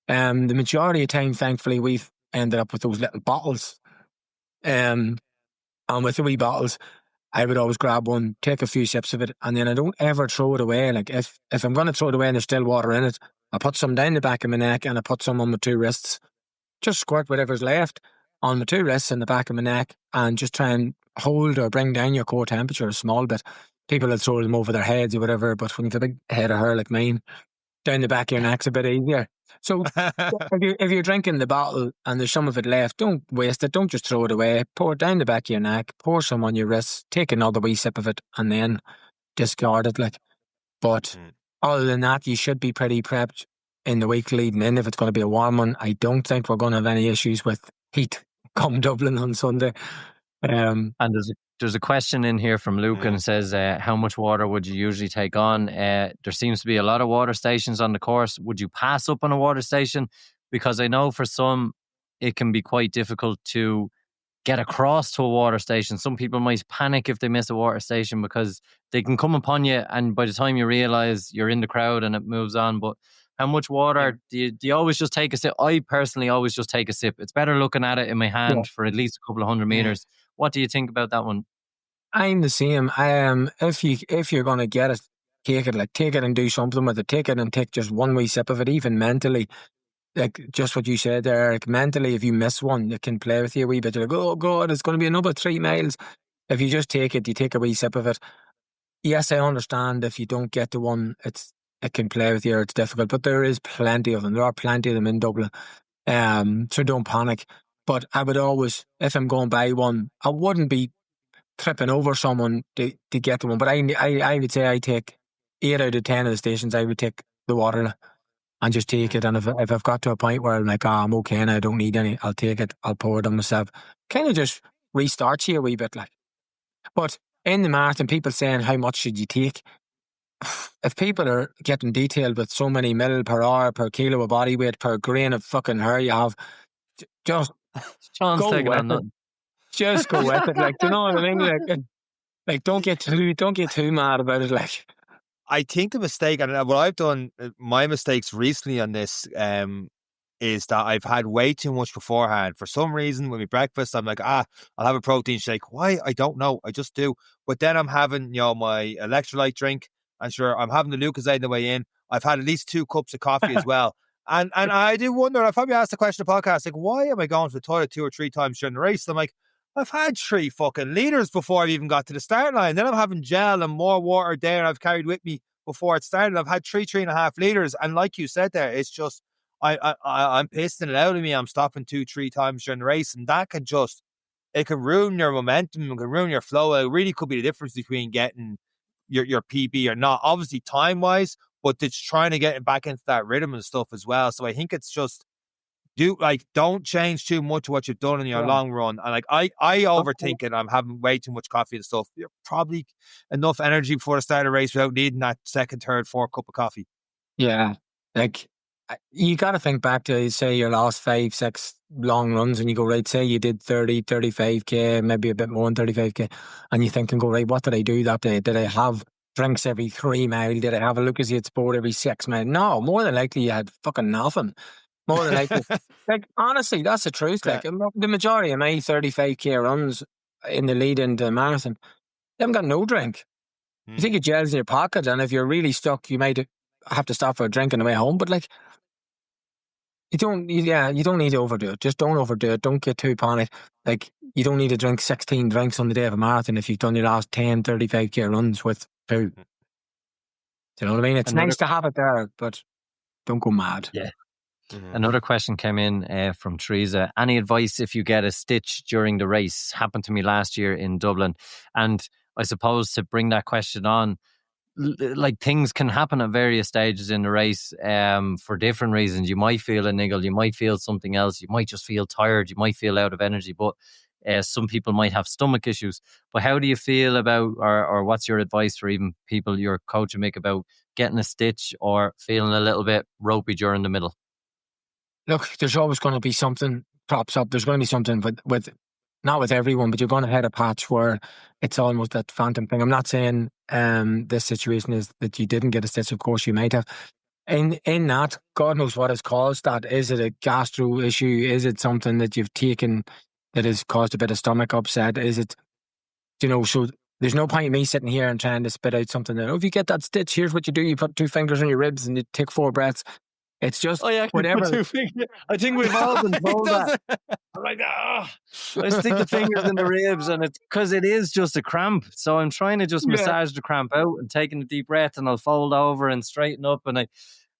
the majority of time, thankfully, we've ended up with those little bottles. And with the wee bottles, I would always grab one, take a few sips of it, and then I don't ever throw it away. Like, if I'm going to throw it away and there's still water in it, I put some down the back of my neck and I put some on my 2 wrists. Just squirt whatever's left on my 2 wrists and the back of my neck, and just try and hold or bring down your core temperature a small bit. People will throw them over their heads or whatever, but when you've a big head of hair like mine, down the back of your neck's a bit easier. So if you're drinking the bottle and there's some of it left, don't waste it. Don't just throw it away. Pour it down the back of your neck, pour some on your wrists, take another wee sip of it, and then discard it. But other than that, you should be pretty prepped in the week leading in. If it's going to be a warm one, I don't think we're going to have any issues with heat come Dublin on Sunday. And there's a question in here from Luke, and it says, how much water would you usually take on? There seems to be a lot of water stations on the course. Would you pass up on a water station? Because I know for some it can be quite difficult to get across to a water station. Some people might panic if they miss a water station because they can come upon you, and by the time you realise you're in the crowd and it moves on. But how much water do you always just take a sip? I personally always just take a sip. It's better looking at it in my hand for at least a couple of 100 meters. What do you think about that one? I'm the same. If you're going to get it, take it and do something with it. Take it and take just one wee sip of it, even mentally. Like just what you said there, Eric, mentally, if you miss one, it can play with you a wee bit. You're like, oh God, it's going to be another 3 miles. If you just take it, you take a wee sip of it. Yes, I understand if you don't get the one, it can play with you or it's difficult, but there is plenty of them. There are plenty of them in Dublin. So don't panic. But I would always, if I'm going by one, I wouldn't be tripping over someone to get the one. But I would say I take 8 out of 10 of the stations, I would take the water and just take it. And if I've got to a point where I'm like, I'm okay and I don't need any, I'll take it, I'll pour it on myself. Kind of just restarts you a wee bit. But in the marathon, people saying how much should you take? If people are getting detailed with so many mil per hour, per kilo of body weight, per grain of fucking hair you have, just Sean's go taking with on it. nothing. Just go with it. Do you know what I mean? Don't get too mad about it. I think the mistake, and what I've done, my mistakes recently on this, is that I've had way too much beforehand. For some reason, with my breakfast, I'm like, I'll have a protein shake. Why? I don't know. I just do. But then I'm having, my electrolyte drink, and sure, I'm having the Lucozade on the way in. I've had at least 2 cups of coffee as well. And I do wonder, I probably asked the question in the podcast, like, why am I going to the toilet 2 or 3 times during the race? And I'm like, I've had 3 fucking litres before I've even got to the start line. Then I'm having gel and more water there I've carried with me before it started. I've had 3.5 litres. And like you said there, it's just, I'm pissing it out of me. I'm stopping 2-3 times during the race. And that it can ruin your momentum. It can ruin your flow. It really could be the difference between getting your PB or not. Obviously time-wise, but it's trying to get back into that rhythm and stuff as well. So I think it's just, don't change too much of what you've done in your long run. And I overthink it. I'm having way too much coffee and stuff. You're probably enough energy before the start of the race without needing that second, third, fourth cup of coffee. Yeah. Like, you got to think back to, say, your last 5-6 long runs, and you go, right, say you did 30, 35k, maybe a bit more than 35k, and you think and go, right, what did I do that day? Did I have drinks every 3 miles? Did I have a Lucozade Sport every 6 miles? No, more than likely you had fucking nothing. More than likely. Like, honestly, that's the truth. Like, the majority of my 35k runs in the lead into the marathon, they haven't got no drink. You think it gels in your pocket, and if you're really stuck, you might have to stop for a drink on the way home. But like, you don't need to overdo it. Just don't overdo it. Don't get too panicked. Like, you don't need to drink 16 drinks on the day of a marathon if you've done your last 10 35k runs with 2. Do you know what I mean? It's nice to have it there, but don't go mad. Yeah. Another question came in from Teresa. Any advice if you get a stitch during the race? Happened to me last year in Dublin. And I suppose to bring that question on, like, things can happen at various stages in the race for different reasons. You might feel a niggle, you might feel something else, you might just feel tired, you might feel out of energy, but some people might have stomach issues. But how do you feel about, or what's your advice for even people you're coaching, Mick, about getting a stitch or feeling a little bit ropey during the middle? Look, there's always going to be something props up. There's going to be something with not with everyone, but you're going to hit a patch where it's almost that phantom thing. I'm not saying this situation is that you didn't get a stitch. Of course, you might have. In that, God knows what has caused that. Is it a gastro issue? Is it something that you've taken that has caused a bit of stomach upset? Is it, so there's no point in me sitting here and trying to spit out something that, if you get that stitch, here's what you do. You put 2 fingers on your ribs and you take 4 breaths. It's just whatever. I think we've all been told that. I'm like, I stick the fingers in the ribs, and it's because it is just a cramp. So I'm trying to just massage the cramp out and taking a deep breath, and I'll fold over and straighten up, and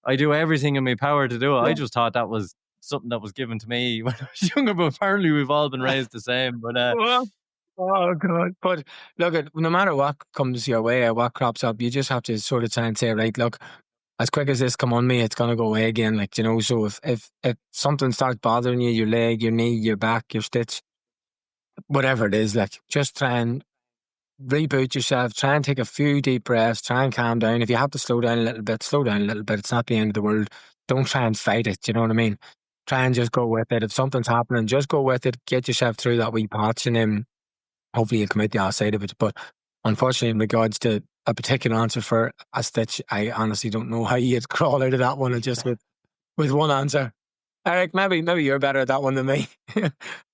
I do everything in my power to do it. I just thought that was something that was given to me when I was younger, but apparently we've all been raised the same. But oh God! But look, no matter what comes your way or what crops up, you just have to sort of try and say, right, look, as quick as this come on me, it's going to go away again. Like, so if something starts bothering you, your leg, your knee, your back, your stitch, whatever it is, like, just try and reboot yourself. Try and take a few deep breaths. Try and calm down. If you have to slow down a little bit, slow down a little bit. It's not the end of the world. Don't try and fight it. You know what I mean? Try and just go with it. If something's happening, just go with it. Get yourself through that wee patch, and then hopefully you'll come out the other side of it. But unfortunately, in regards to a particular answer for a stitch, I honestly don't know how you'd crawl out of that one just with one answer. Eric, maybe you're better at that one than me.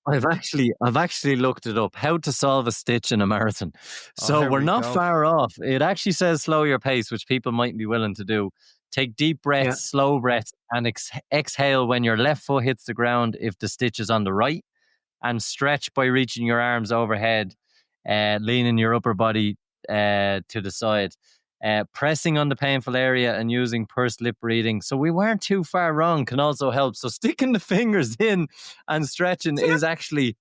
I've actually looked it up, how to solve a stitch in a marathon. So we're not far off. It actually says slow your pace, which people might be willing to do. Take deep breaths, slow breaths, and exhale when your left foot hits the ground if the stitch is on the right, and stretch by reaching your arms overhead, leaning your upper body to the side, pressing on the painful area and using pursed lip breathing. So we weren't too far wrong, can also help. So sticking the fingers in and stretching is actually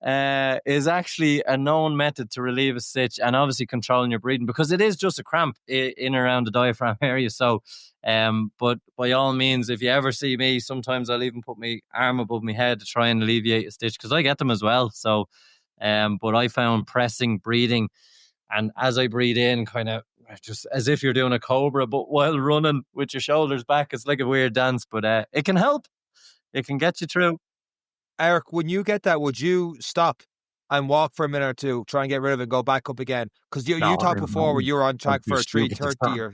a known method to relieve a stitch, and obviously controlling your breathing, because it is just a cramp in and around the diaphragm area. So but by all means, if you ever see me, sometimes I'll even put my arm above my head to try and alleviate a stitch, because I get them as well. So but I found pressing, breathing, and as I breathe in, kind of just as if you're doing a cobra, but while running with your shoulders back. It's like a weird dance, but it can help. It can get you through. Eric, when you get that, would you stop and walk for a minute or two, try and get rid of it, and go back up again? Because you talked before where you were on track for a 3:30 or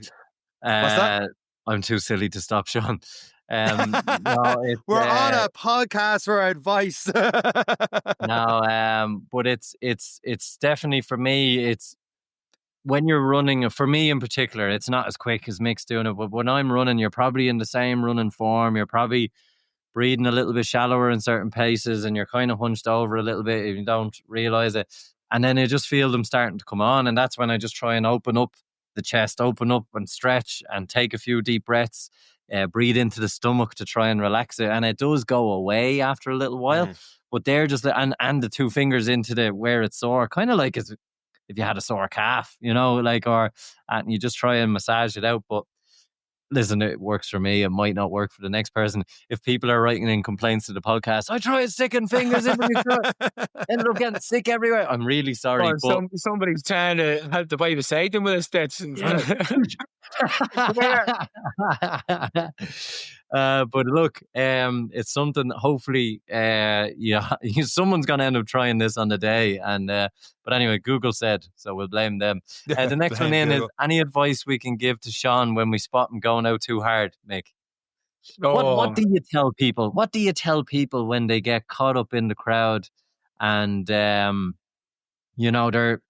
What's that? I'm too silly to stop, Sean. No, it's We're on a podcast for advice. no, but it's definitely, for me, it's when you're running, for me in particular, it's not as quick as Mick's doing it, but when I'm running, you're probably in the same running form. You're probably breathing a little bit shallower in certain paces, and you're kind of hunched over a little bit if you don't realize it. And then you just feel them starting to come on. And that's when I just try and open up the chest, open up and stretch and take a few deep breaths, breathe into the stomach to try and relax it. And it does go away after a little while, but they're just, and the 2 fingers into the where it's sore, kind of like as if you had a sore calf, you know, like, and you just try and massage it out. But listen, it works for me. It might not work for the next person. If people are writing in complaints to the podcast, I tried sticking fingers in my throat, ended up getting sick everywhere. I'm really sorry. Or but somebody's trying to help the boy beside them with a stitch. But look, it's something. Hopefully, someone's going to end up trying this on the day. And but anyway, Google said, so we'll blame them. The next one in is, any advice we can give to Sean when we spot him going out too hard, Mick? What do you tell people? What do you tell people when they get caught up in the crowd, and when the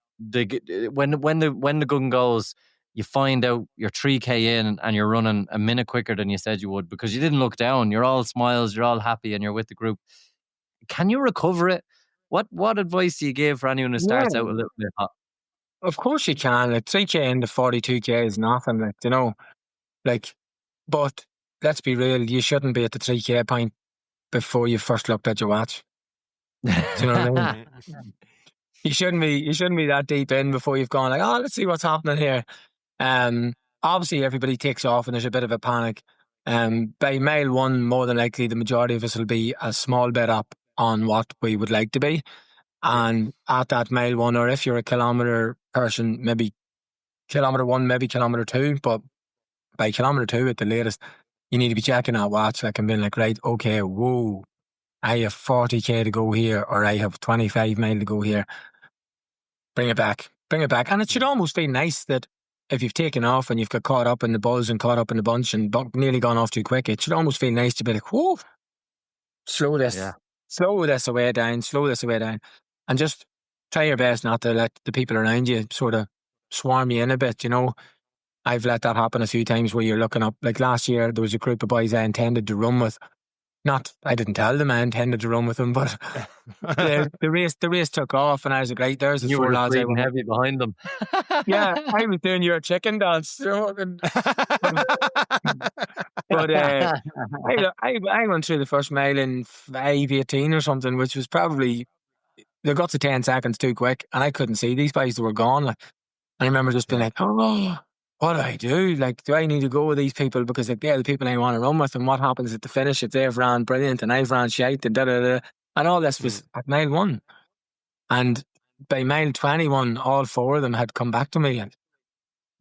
gun goes, you find out you're 3K in and you're running a minute quicker than you said you would because you didn't look down. You're all smiles, you're all happy, and you're with the group. Can you recover it? What advice do you give for anyone who starts out a little bit hot? Of course you can. Like 3K into 42K is nothing. Like, you know, like, but let's be real. You shouldn't be at the 3K point before you first looked at your watch. Do you know what I mean? You shouldn't be that deep in before you've gone like, oh, let's see what's happening here. Obviously everybody takes off and there's a bit of a panic. By mile 1, more than likely the majority of us will be a small bit up on what we would like to be. And at that mile 1, or if you're a kilometre person, maybe kilometre 1, maybe kilometre 2, but by kilometre 2 at the latest, you need to be checking that watch, like, and being like, right, okay, whoa, I have 40K to go here, or I have 25 mile to go here. Bring it back. And it should almost be nice that if you've taken off and you've got caught up in the buzz and caught up in the bunch and nearly gone off too quick, it should almost feel nice to be like, whoa, slow this away down, and just try your best not to let the people around you sort of swarm you in a bit, you know. I've let that happen a few times where you're looking up. Like last year, there was a group of boys I intended to run with. I didn't tell them I intended to run with them, but the race took off, and I was like, right, there's the 4 lads. You were heavy behind them. Yeah, I was doing your chicken dance. You know, but I went through the first mile in 5:18 or something, which was probably, they got to 10 seconds too quick, and I couldn't see these guys that were gone. Like, I remember just being like, oh, what do I do? Like, do I need to go with these people? Because like, they're the people I want to run with, and what happens at the finish if they've ran brilliant and I've ran shite and da-da-da. And all this was at mile 1. And by mile 21, all 4 of them had come back to me.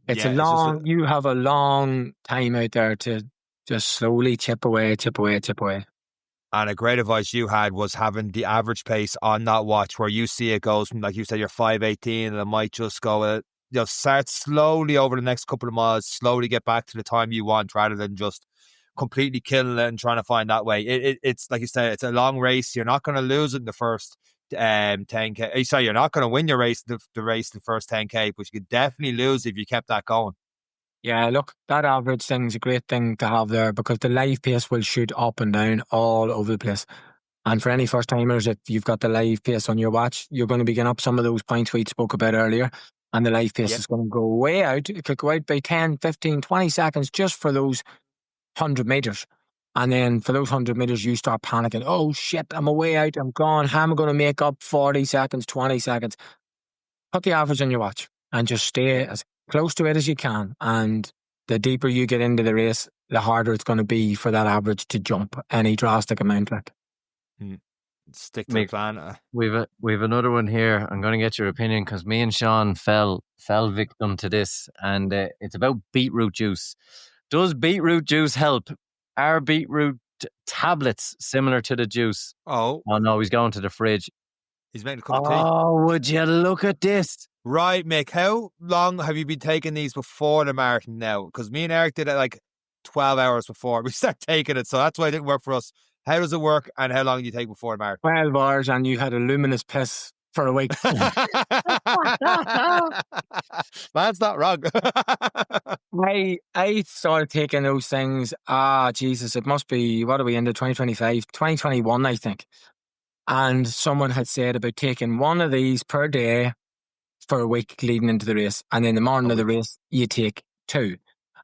Like, you have a long time out there to just slowly chip away. And a great advice you had was having the average pace on that watch, where you see it goes from, like you said, you're 5:18, and it might just go, start slowly over the next couple of miles, slowly get back to the time you want, rather than just completely killing it and trying to find that way. It's like you said, it's a long race. You're not going to lose it in the first 10K. Sorry, you're not going to win your race, the first 10K, but you could definitely lose if you kept that going. Yeah, look, that average thing is a great thing to have there, because the live pace will shoot up and down all over the place. And for any first timers, if you've got the live pace on your watch, you're going to be getting up some of those points we spoke about earlier. And the live pace is going to go way out. It could go out by 10, 15, 20 seconds just for those 100 metres. And then for those 100 metres, you start panicking. Oh, shit, I'm away out. I'm gone. How am I going to make up 40 seconds, 20 seconds? Put the average on your watch and just stay as close to it as you can. And the deeper you get into the race, the harder it's going to be for that average to jump any drastic amount. Like. Stick to the plan. We've another one here. I'm going to get your opinion, because me and Sean fell victim to this, and it's about beetroot juice. Does beetroot juice help? Are beetroot tablets similar to the juice? Oh no, he's going to the fridge. He's making a cup of tea. Oh, would you look at this? Right, Mick. How long have you been taking these before the marathon now? Because me and Eric did it like 12 hours before we start taking it. So that's why it didn't work for us. How does it work and how long do you take before the marathon? 12 hours and you had a luminous piss for a week. Man's not wrong. I started taking those things, Jesus, it must be, what are we into, 2025? 2021, I think. And someone had said about taking one of these per day for a week leading into the race. And then the morning of the race, you take 2.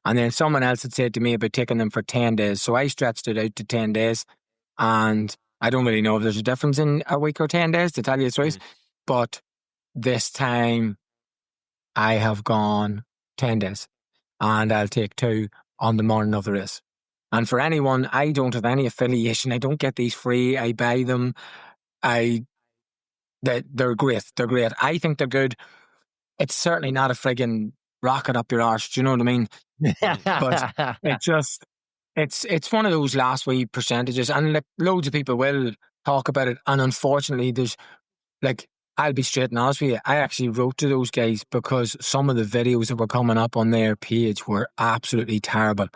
And then someone else had said to me about taking them for 10 days. So I stretched it out to 10 days. And I don't really know if there's a difference in a week or 10 days, to tell you the truth. But this time I have gone 10 days. And I'll take 2 on the morning of the race. And for anyone, I don't have any affiliation. I don't get these free. I buy them. They're great. They're great. I think they're good. It's certainly not a friggin' rocket up your arse. Do you know what I mean? But it's one of those last wee percentages, and like loads of people will talk about it. And unfortunately, there's like, I'll be straight and honest with you. I actually wrote to those guys because some of the videos that were coming up on their page were absolutely terrible.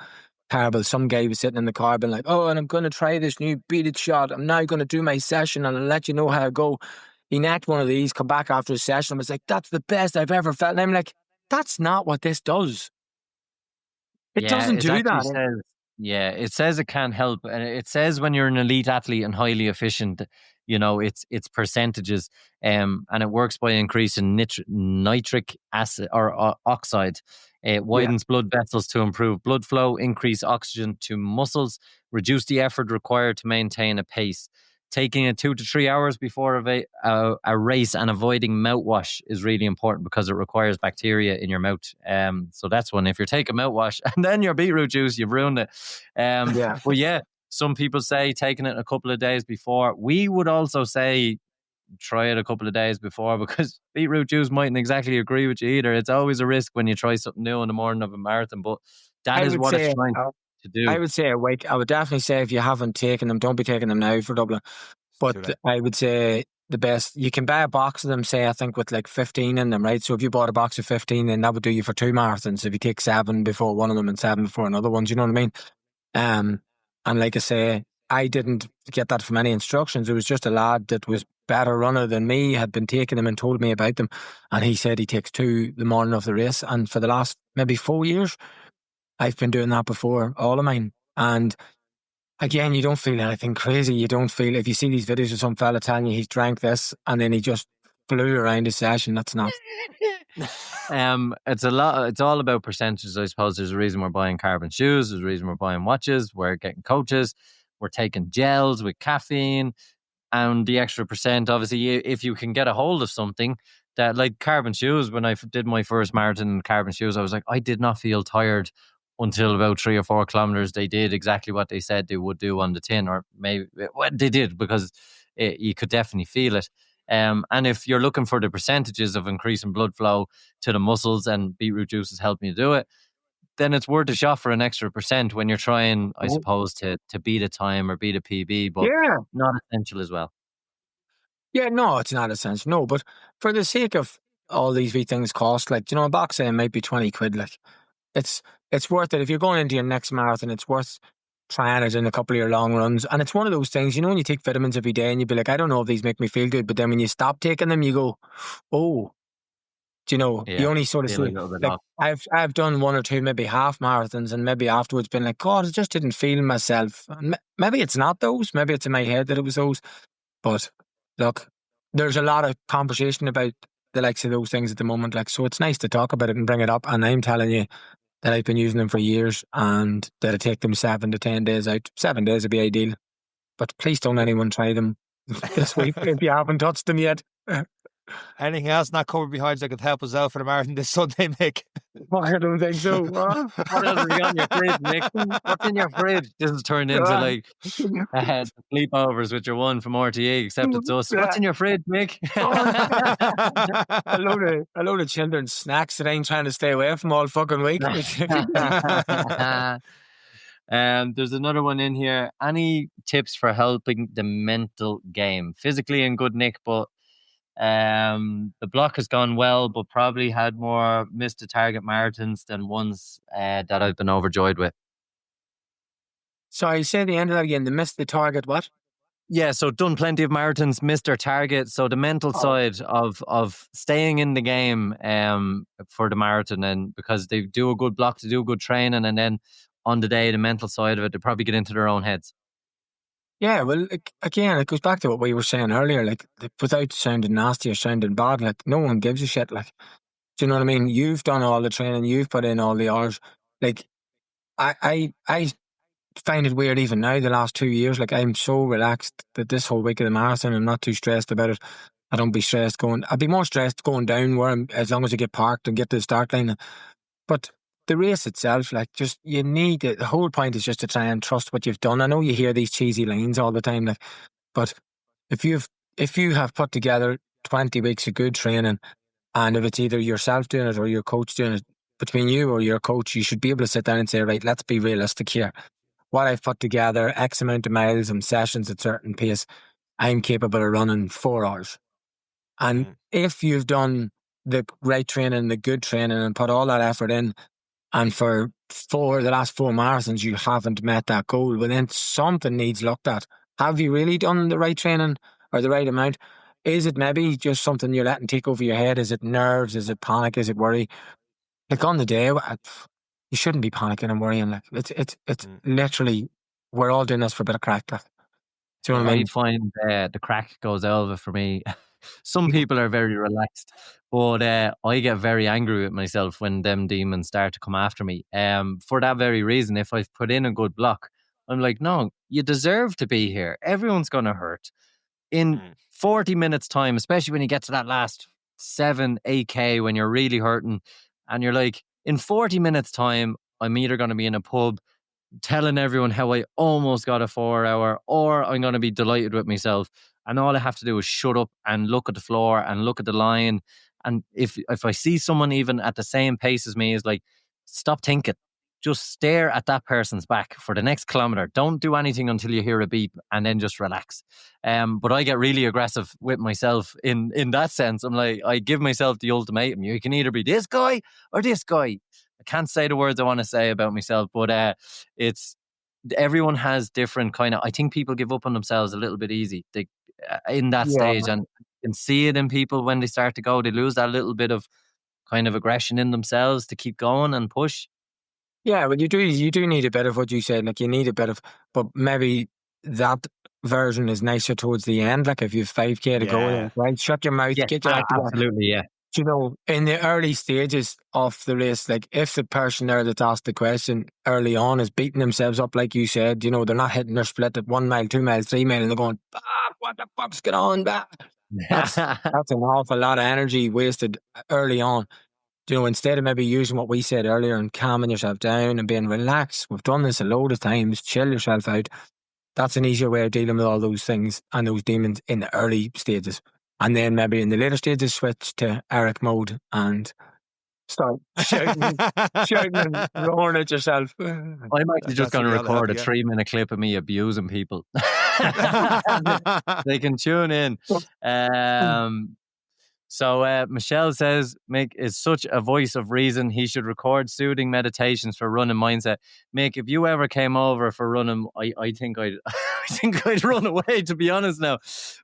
Terrible. Some guy was sitting in the car being like, "Oh, and I'm going to try this new Beetroot shot. I'm now going to do my session and I'll let you know how I go." He nacked one of these, come back after his session and was like, "That's the best I've ever felt." And I'm like, that's not what this does. It doesn't do that. It says it can help. And it says when you're an elite athlete and highly efficient, it's percentages. And it works by increasing nitric acid or oxide. It widens blood vessels to improve blood flow, increase oxygen to muscles, reduce the effort required to maintain a pace. Taking it 2 to 3 hours before a race and avoiding mouthwash is really important because it requires bacteria in your mouth. So that's one. If you're taking mouthwash and then your beetroot juice, you've ruined it. But yeah, some people say taking it a couple of days before. We would also say try it a couple of days before because beetroot juice mightn't exactly agree with you either. It's always a risk when you try something new in the morning of a marathon, but that is what it's trying to do. I would say a week. I would definitely say if you haven't taken them, don't be taking them now for Dublin. But I would say the best, you can buy a box of them, say, I think with like 15 in them, right? So if you bought a box of 15, then that would do you for 2 marathons. If you take 7 before one of them and 7 before another one, you know what I mean? And like I say, I didn't get that from any instructions. It was just a lad that was better runner than me, had been taking them and told me about them. And he said he takes 2 the morning of the race. And for the last maybe 4 years, I've been doing that before all of mine. And again, you don't feel anything crazy. You don't feel, if you see these videos of some fella telling you he's drank this and then he just flew around his session, that's not. It's all about percentages, I suppose. There's a reason we're buying carbon shoes. There's a reason we're buying watches. We're getting coaches. We're taking gels with caffeine and the extra percent. Obviously, if you can get a hold of something that, like carbon shoes, when I did my first marathon in carbon shoes, I was like, I did not feel tired until about 3 or 4 kilometers. They did exactly what they said they would do on the tin, or maybe they did, because you could definitely feel it. And if you're looking for the percentages of increasing blood flow to the muscles, and beetroot juice is helping you do it, then it's worth a shot for an extra percent when you're trying, I suppose, to beat a time or beat a PB, but not essential as well. Yeah, no, it's not essential. No, but for the sake of all these wee things cost, like, a box of them might be 20 quid, like, it's worth it. If you're going into your next marathon, it's worth trying it in a couple of your long runs. And it's one of those things, when you take vitamins every day and you'd be like, I don't know if these make me feel good, but then when you stop taking them, you go, oh, you only sort of see, like, I've done 1 or 2 maybe half marathons, and maybe afterwards been like, God, I just didn't feel myself. Maybe it's not those, maybe it's in my head that it was those. But look, there's a lot of conversation about the likes of those things at the moment, like, so it's nice to talk about it and bring it up. And I'm telling you that I've been using them for years, and that I take them 7 to 10 days out. 7 days would be ideal, but please don't anyone try them this week if you haven't touched them yet. Anything else not covered behind that could help us out for the marathon this Sunday, Mick? I don't think so. What else have you got in your fridge, Mick? What's in your fridge? This has turned into like sleepovers with your one from RTE, except it's us. What's in your fridge, Mick? a load of children's snacks that I'm trying to stay away from all fucking week. There's another one in here. Any tips for helping the mental game? Physically in good nick, but The block has gone well, but probably had more missed to target marathons than ones that I've been overjoyed with. So I say the end of that again, the missed the target, what? Yeah, so done plenty of marathons, missed their target. So the mental side of staying in the game for the marathon, and because they do a good block, they do good training, and then on the day, the mental side of it, they probably get into their own heads. Yeah, well, again, it goes back to what we were saying earlier, like, without sounding nasty or sounding bad, like, no one gives a shit, like, do you know what I mean? You've done all the training, you've put in all the hours, like, I find it weird even now, the last 2 years, like, I'm so relaxed that this whole week of the marathon, I'm not too stressed about it. I don't be stressed I'd be more stressed going down where as long as I get parked and get to the start line. But the race itself, like, just, you need it. The whole point is just to try and trust what you've done. I know you hear these cheesy lines all the time, like, but if you have put together 20 weeks of good training, and if it's either yourself doing it or your coach doing it, between you or your coach, you should be able to sit down and say, right, let's be realistic here. What I've put together, X amount of miles and sessions at certain pace, I'm capable of running 4 hours. And if you've done the right training, the good training, and put all that effort in, and for the last 4 marathons you haven't met that goal, well, then something needs looked at. Have you really done the right training or the right amount? Is it maybe just something you're letting take over your head? Is it nerves? Is it panic? Is it worry? Like, on the day, you shouldn't be panicking and worrying. Like, it's literally, we're all doing this for a bit of crack. Like, do you know what I mean? I find the crack goes out of it for me. Some people are very relaxed, but I get very angry with myself when them demons start to come after me. For that very reason, if I've put in a good block, I'm like, no, you deserve to be here. Everyone's going to hurt. In 40 minutes time, especially when you get to that last 7-8K when you're really hurting, and you're like, in 40 minutes time, I'm either going to be in a pub telling everyone how I almost got a 4 hour, or I'm going to be delighted with myself. And all I have to do is shut up and look at the floor and look at the line. And if I see someone even at the same pace as me, is like, stop thinking. Just stare at that person's back for the next kilometer. Don't do anything until you hear a beep, and then just relax. But I get really aggressive with myself in that sense. I'm like, I give myself the ultimatum. You can either be this guy or this guy. I can't say the words I want to say about myself, but it's, everyone has different kind of, I think people give up on themselves a little bit easy in that stage, and you can see it in people when they start to go, they lose that little bit of kind of aggression in themselves to keep going and push. Yeah, well, you do need a bit of what you said. Like, you need a bit of, but maybe that version is nicer towards the end. Like, if you've 5K to go, right, shut your mouth, get your act together. Absolutely, yeah. You know, in the early stages of the race, like, if the person there that's asked the question early on is beating themselves up, like you said, you know, they're not hitting their split at 1 mile, 2 miles, 3 miles, and they're going, what the fuck's going on? That's an awful lot of energy wasted early on. You know, instead of maybe using what we said earlier and calming yourself down and being relaxed, we've done this a load of times, chill yourself out. That's an easier way of dealing with all those things and those demons in the early stages. And then maybe in the later stages, switch to Eric mode and start shouting and roaring at yourself. I'm actually just going to record a 3-minute clip of me abusing people. They can tune in. So Michelle says, Mick is such a voice of reason. He should record soothing meditations for running mindset. Mick, if you ever came over for running, I think I'd run away, to be honest now.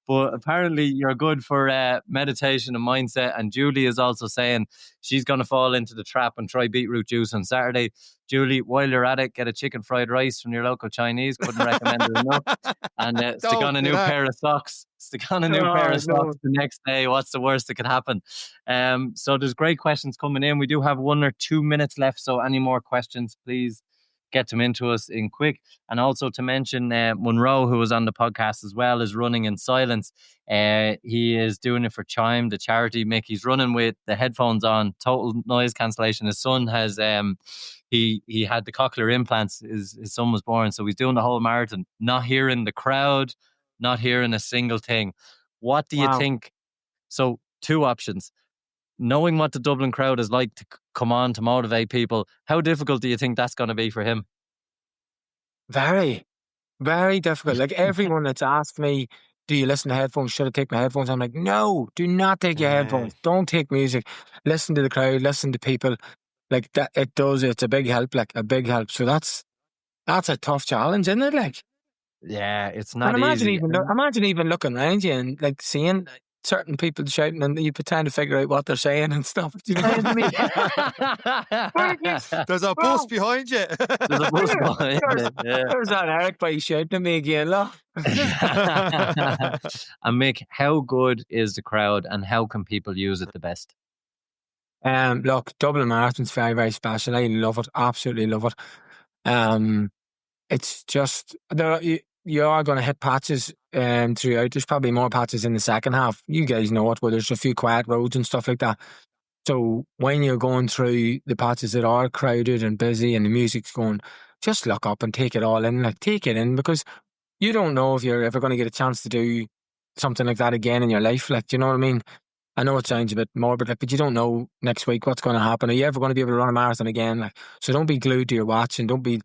But apparently you're good for meditation and mindset. And Julie is also saying she's going to fall into the trap and try beetroot juice on Saturday. Julie, while you're at it, get a chicken fried rice from your local Chinese. Couldn't recommend it enough. And stick on a new pair of socks. Stick on a new pair of socks the next day. What's the worst that could happen? So there's great questions coming in. We do have 1 or 2 minutes left. So any more questions, please get them into us in quick. And also to mention Monroe, who was on the podcast as well, is running in silence. He is doing it for Chime, the charity. Mick, he's running with the headphones on, total noise cancellation. His son has he had the cochlear implants. His son was born, so he's doing the whole marathon, not hearing the crowd, not hearing a single thing. What do you think? So 2 options. Knowing what the Dublin crowd is like to come on to motivate people, how difficult do you think that's going to be for him? Very, very difficult. Like, everyone that's asked me do you listen to headphones? Should I take my headphones? I'm like, no, do not take your headphones. Don't take music. Listen to the crowd. Listen to people. Like that, it's a big help, like a big help. So that's a tough challenge, isn't it? Like, Yeah, it's and not easy. imagine even looking around you and like seeing certain people shouting, and you pretend to figure out what they're saying and stuff. Do you know what I mean? There's a bus behind you. There's a bus behind you. Yeah. There's that Eric by shouting at me again, look. And Mick, how good is the crowd, and how can people use it the best? Look, Dublin Marathon's very, very special. I love it, absolutely love it. It's just you are going to hit patches throughout. There's probably more patches in the second half. You guys know it, where there's a few quiet roads and stuff like that. So when you're going through the patches that are crowded and busy and the music's going, just look up and take it all in. Like, take it in, because you don't know if you're ever going to get a chance to do something like that again in your life. Like, do you know what I mean? I know it sounds a bit morbid, like, but you don't know next week what's going to happen. Are you ever going to be able to run a marathon again? Like, so don't be glued to your watch, and don't be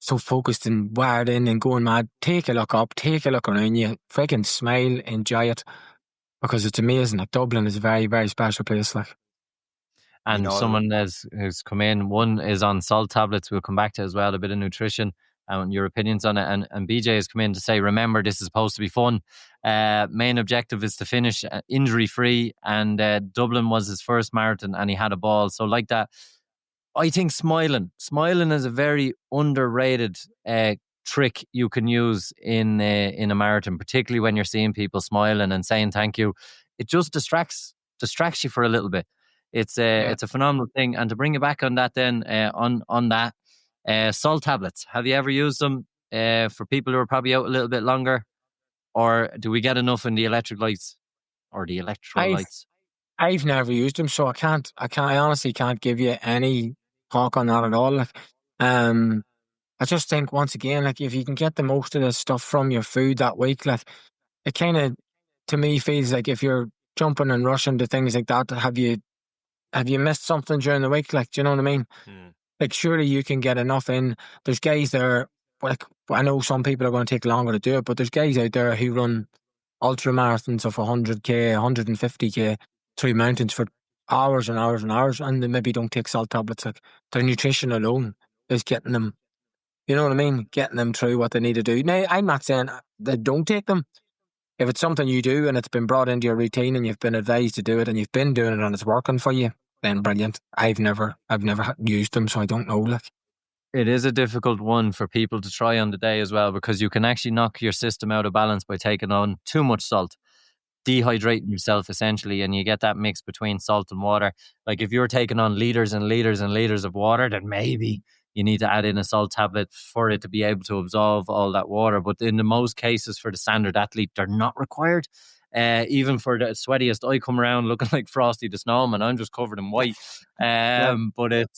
so focused and wired in and going mad. Take a look up, take a look around you, freaking smile, enjoy it, because it's amazing. Like, Dublin is a very, very special place. Like, and someone who's come in, one is on salt tablets. We'll come back to as well, a bit of nutrition and your opinions on it. And BJ has come in to say, remember, this is supposed to be fun. Main objective is to finish injury free, and Dublin was his first marathon and he had a ball. So like that, I think smiling is a very underrated trick you can use in a marathon, particularly when you're seeing people smiling and saying thank you. It just distracts you for a little bit. It's a phenomenal thing. And to bring it back on that, then on that, salt tablets. Have you ever used them for people who are probably out a little bit longer, or do we get enough in the electrolytes or the electrolytes? I've never used them, so I honestly can't give you any talk on that at all. Like, I just think, once again, like, if you can get the most of the stuff from your food that week, like, it kind of, to me, feels like if you're jumping and rushing to things like that, have you missed something during the week? Like, do you know what I mean? Like, surely you can get enough in. There's guys there, like, I know some people are going to take longer to do it, but there's guys out there who run ultra marathons of 100k, 150k through mountains for hours and hours and hours, and they maybe don't take salt tablets. Like, their nutrition alone is getting them, you know what I mean, getting them through what they need to do. Now, I'm not saying they don't take them. If it's something you do and it's been brought into your routine and you've been advised to do it and you've been doing it and it's working for you, then brilliant. I've never used them, so I don't know. Like, it is a difficult one for people to try on the day as well, because you can actually knock your system out of balance by taking on too much salt, dehydrating yourself essentially, and you get that mix between salt and water. Like, if you're taking on liters and liters and liters of water, then maybe you need to add in a salt tablet for it to be able to absorb all that water. But in the most cases, for the standard athlete, they're not required. Even for the sweatiest, I come around looking like Frosty the Snowman. I'm just covered in white. But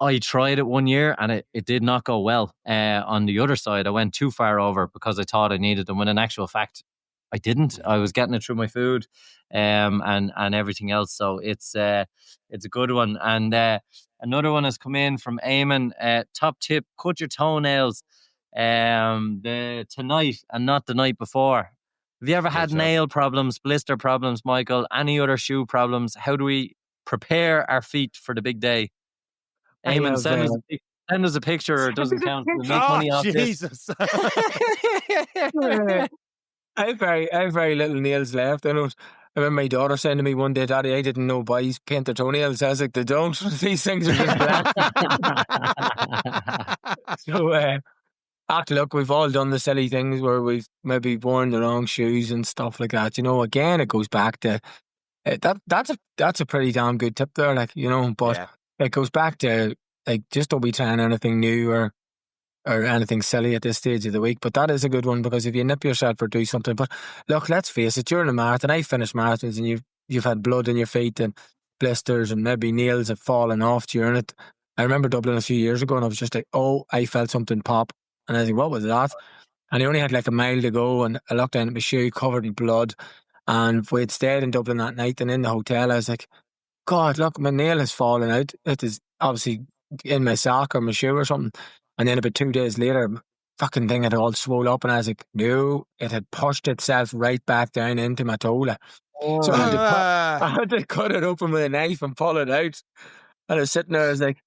I tried it one year and it did not go well. On the other side, I went too far over because I thought I needed them, when in actual fact, I didn't. I was getting it through my food and everything else. So it's a good one. And another one has come in from Eamon. Top tip: cut your toenails tonight and not the night before. Have you ever had nail problems, blister problems, Michael? Any other shoe problems? How do we prepare our feet for the big day? Eamon, send us a picture, or it doesn't count. We'll make money off Jesus. I have very little nails left. I remember my daughter saying to me one day, "Daddy, I didn't know boys paint their toenails." I was like, "They don't. These things are just black." So, look, we've all done the silly things where we've maybe worn the wrong shoes and stuff like that. You know, again, it goes back to that's a pretty damn good tip there. Like, you know, but it goes back to, like, just don't be trying anything new or anything silly at this stage of the week. But that is a good one, because if you nip yourself or do something. But look, let's face it, during a marathon, I finished marathons and you've had blood in your feet and blisters and maybe nails have fallen off during it. I remember Dublin a few years ago and I was just like, oh, I felt something pop. And I was like, what was that? And I only had like a mile to go, and I looked down at my shoe covered in blood. And we had stayed in Dublin that night, and in the hotel I was like, God, look, my nail has fallen out. It is obviously in my sock or my shoe or something. And then about 2 days later, fucking thing had all swole up, and I was like, no, it had pushed itself right back down into my toilet. So I had to cut it open with a knife and pull it out. And I was sitting there, I was like,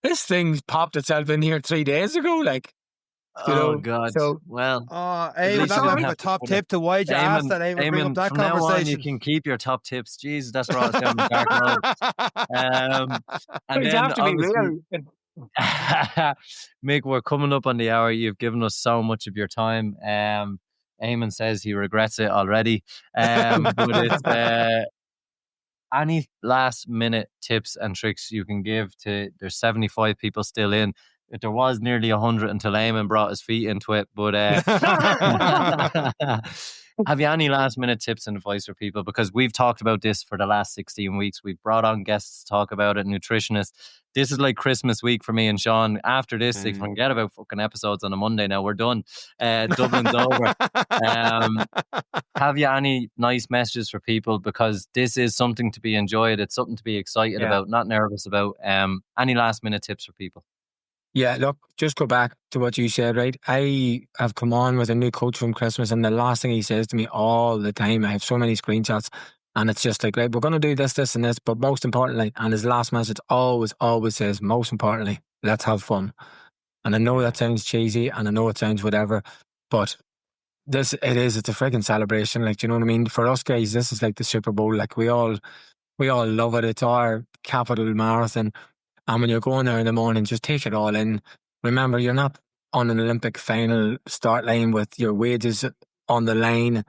this thing's popped itself in here 3 days ago, like. You know, God. So, well, Eamon, that might be a top tip to why'd you ask that, Eamon, bring up that from conversation. Now on, you can keep your top tips. Jesus, that's right down the dark road. And then have to be real. Mick, we're coming up on the hour. You've given us so much of your time. Eamon says he regrets it already. But it's any last minute tips and tricks you can give to, there's 75 people still in. There was nearly 100 until Eamon brought his feet into it. But have you any last minute tips and advice for people? Because we've talked about this for the last 16 weeks. We've brought on guests to talk about it, nutritionists. This is like Christmas week for me and Sean. After this, they forget about fucking episodes on a Monday now. We're done. Dublin's over. Have you any nice messages for people? Because this is something to be enjoyed. It's something to be excited about, not nervous about. Any last minute tips for people? Yeah, look, just go back to what you said, right? I have come on with a new coach from Christmas, and the last thing he says to me all the time, I have so many screenshots, and it's just like, right, we're going to do this, this, and this, but most importantly, and his last message always says, most importantly, let's have fun. And I know that sounds cheesy, and I know it sounds whatever, but it's a frigging celebration, like, do you know what I mean? For us guys, this is like the Super Bowl, like we all love it. It's our capital marathon. And when you're going there in the morning, just take it all in. Remember, you're not on an Olympic final start line with your wages on the line.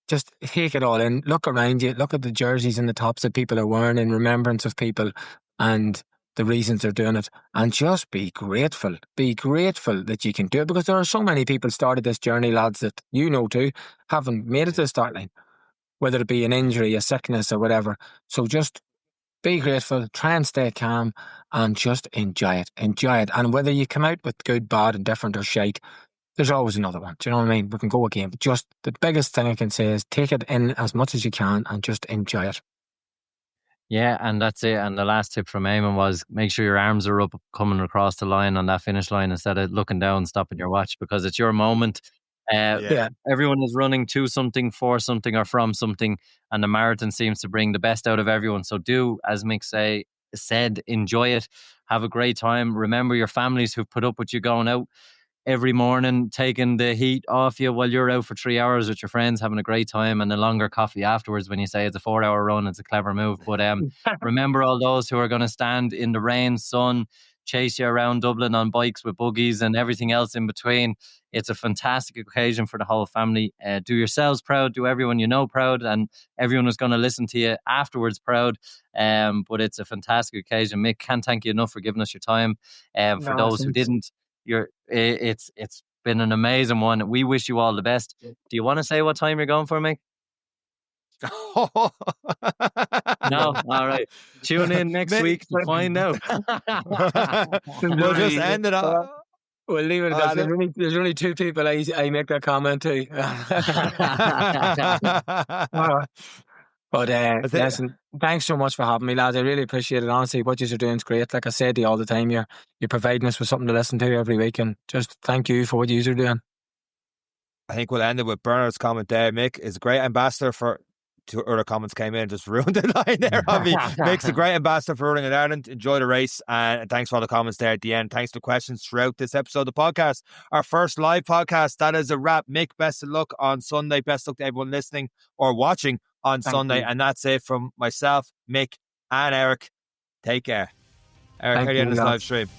Just take it all in. Look around you. Look at the jerseys and the tops that people are wearing in remembrance of people and the reasons they're doing it. And just be grateful. Be grateful that you can do it, because there are so many people started this journey, lads, that you know too, haven't made it to the start line, whether it be an injury, a sickness or whatever. So just be grateful, try and stay calm, and just enjoy it. Enjoy it. And whether you come out with good, bad, indifferent or shite, there's always another one. Do you know what I mean? We can go again. But just the biggest thing I can say is take it in as much as you can and just enjoy it. Yeah, and that's it. And the last tip from Eamon was make sure your arms are up coming across the line on that finish line instead of looking down, stopping your watch, because it's your moment. Everyone is running to something, for something, or from something, and the marathon seems to bring the best out of everyone. So do, as Mick said, enjoy it, have a great time. Remember your families who've put up with you going out every morning, taking the heat off you while you're out for 3 hours with your friends, having a great time, and a longer coffee afterwards when you say it's a 4-hour run. It's a clever move. But remember all those who are going to stand in the rain, sun, chase you around Dublin on bikes with buggies and everything else in between. It's a fantastic occasion for the whole family. Do yourselves proud, do everyone you know proud, and everyone who's going to listen to you afterwards proud. But it's a fantastic occasion. Mick, can't thank you enough for giving us your time. For those who didn't, it's been an amazing one. We wish you all the best. Do you want to say what time you're going for, Mick? No? All right. Tune in next week to find out. We'll just end it up. We'll leave it at that. There's only two people I make that comment to. But listen, thanks so much for having me, lads. I really appreciate it. Honestly, what you're doing is great. Like I said to you all the time, you're providing us with something to listen to every week, and just thank you for what you're doing. I think we'll end it with Bernard's comment there. Mick is a great ambassador for... Two other comments came in, just ruined the line there on me. Mick's a great ambassador for running in Ireland. Enjoy the race, and thanks for all the comments there at the end. Thanks for the questions throughout this episode of the podcast. Our first live podcast. That is a wrap. Mick, best of luck on Sunday. Best of luck to everyone listening or watching on Sunday. And that's it from myself, Mick, and Eric. Take care. Eric, how do you end this live stream?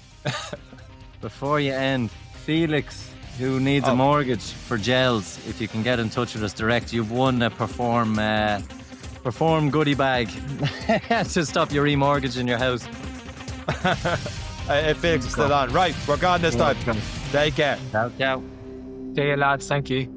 Before you end, Felix, who needs a mortgage for gels, if you can get in touch with us direct, you've won a Perform goodie bag to stop your remortgaging your house. Felix is still on. Right, we're gone this time. Take care. Ciao. See you, lads. Thank you.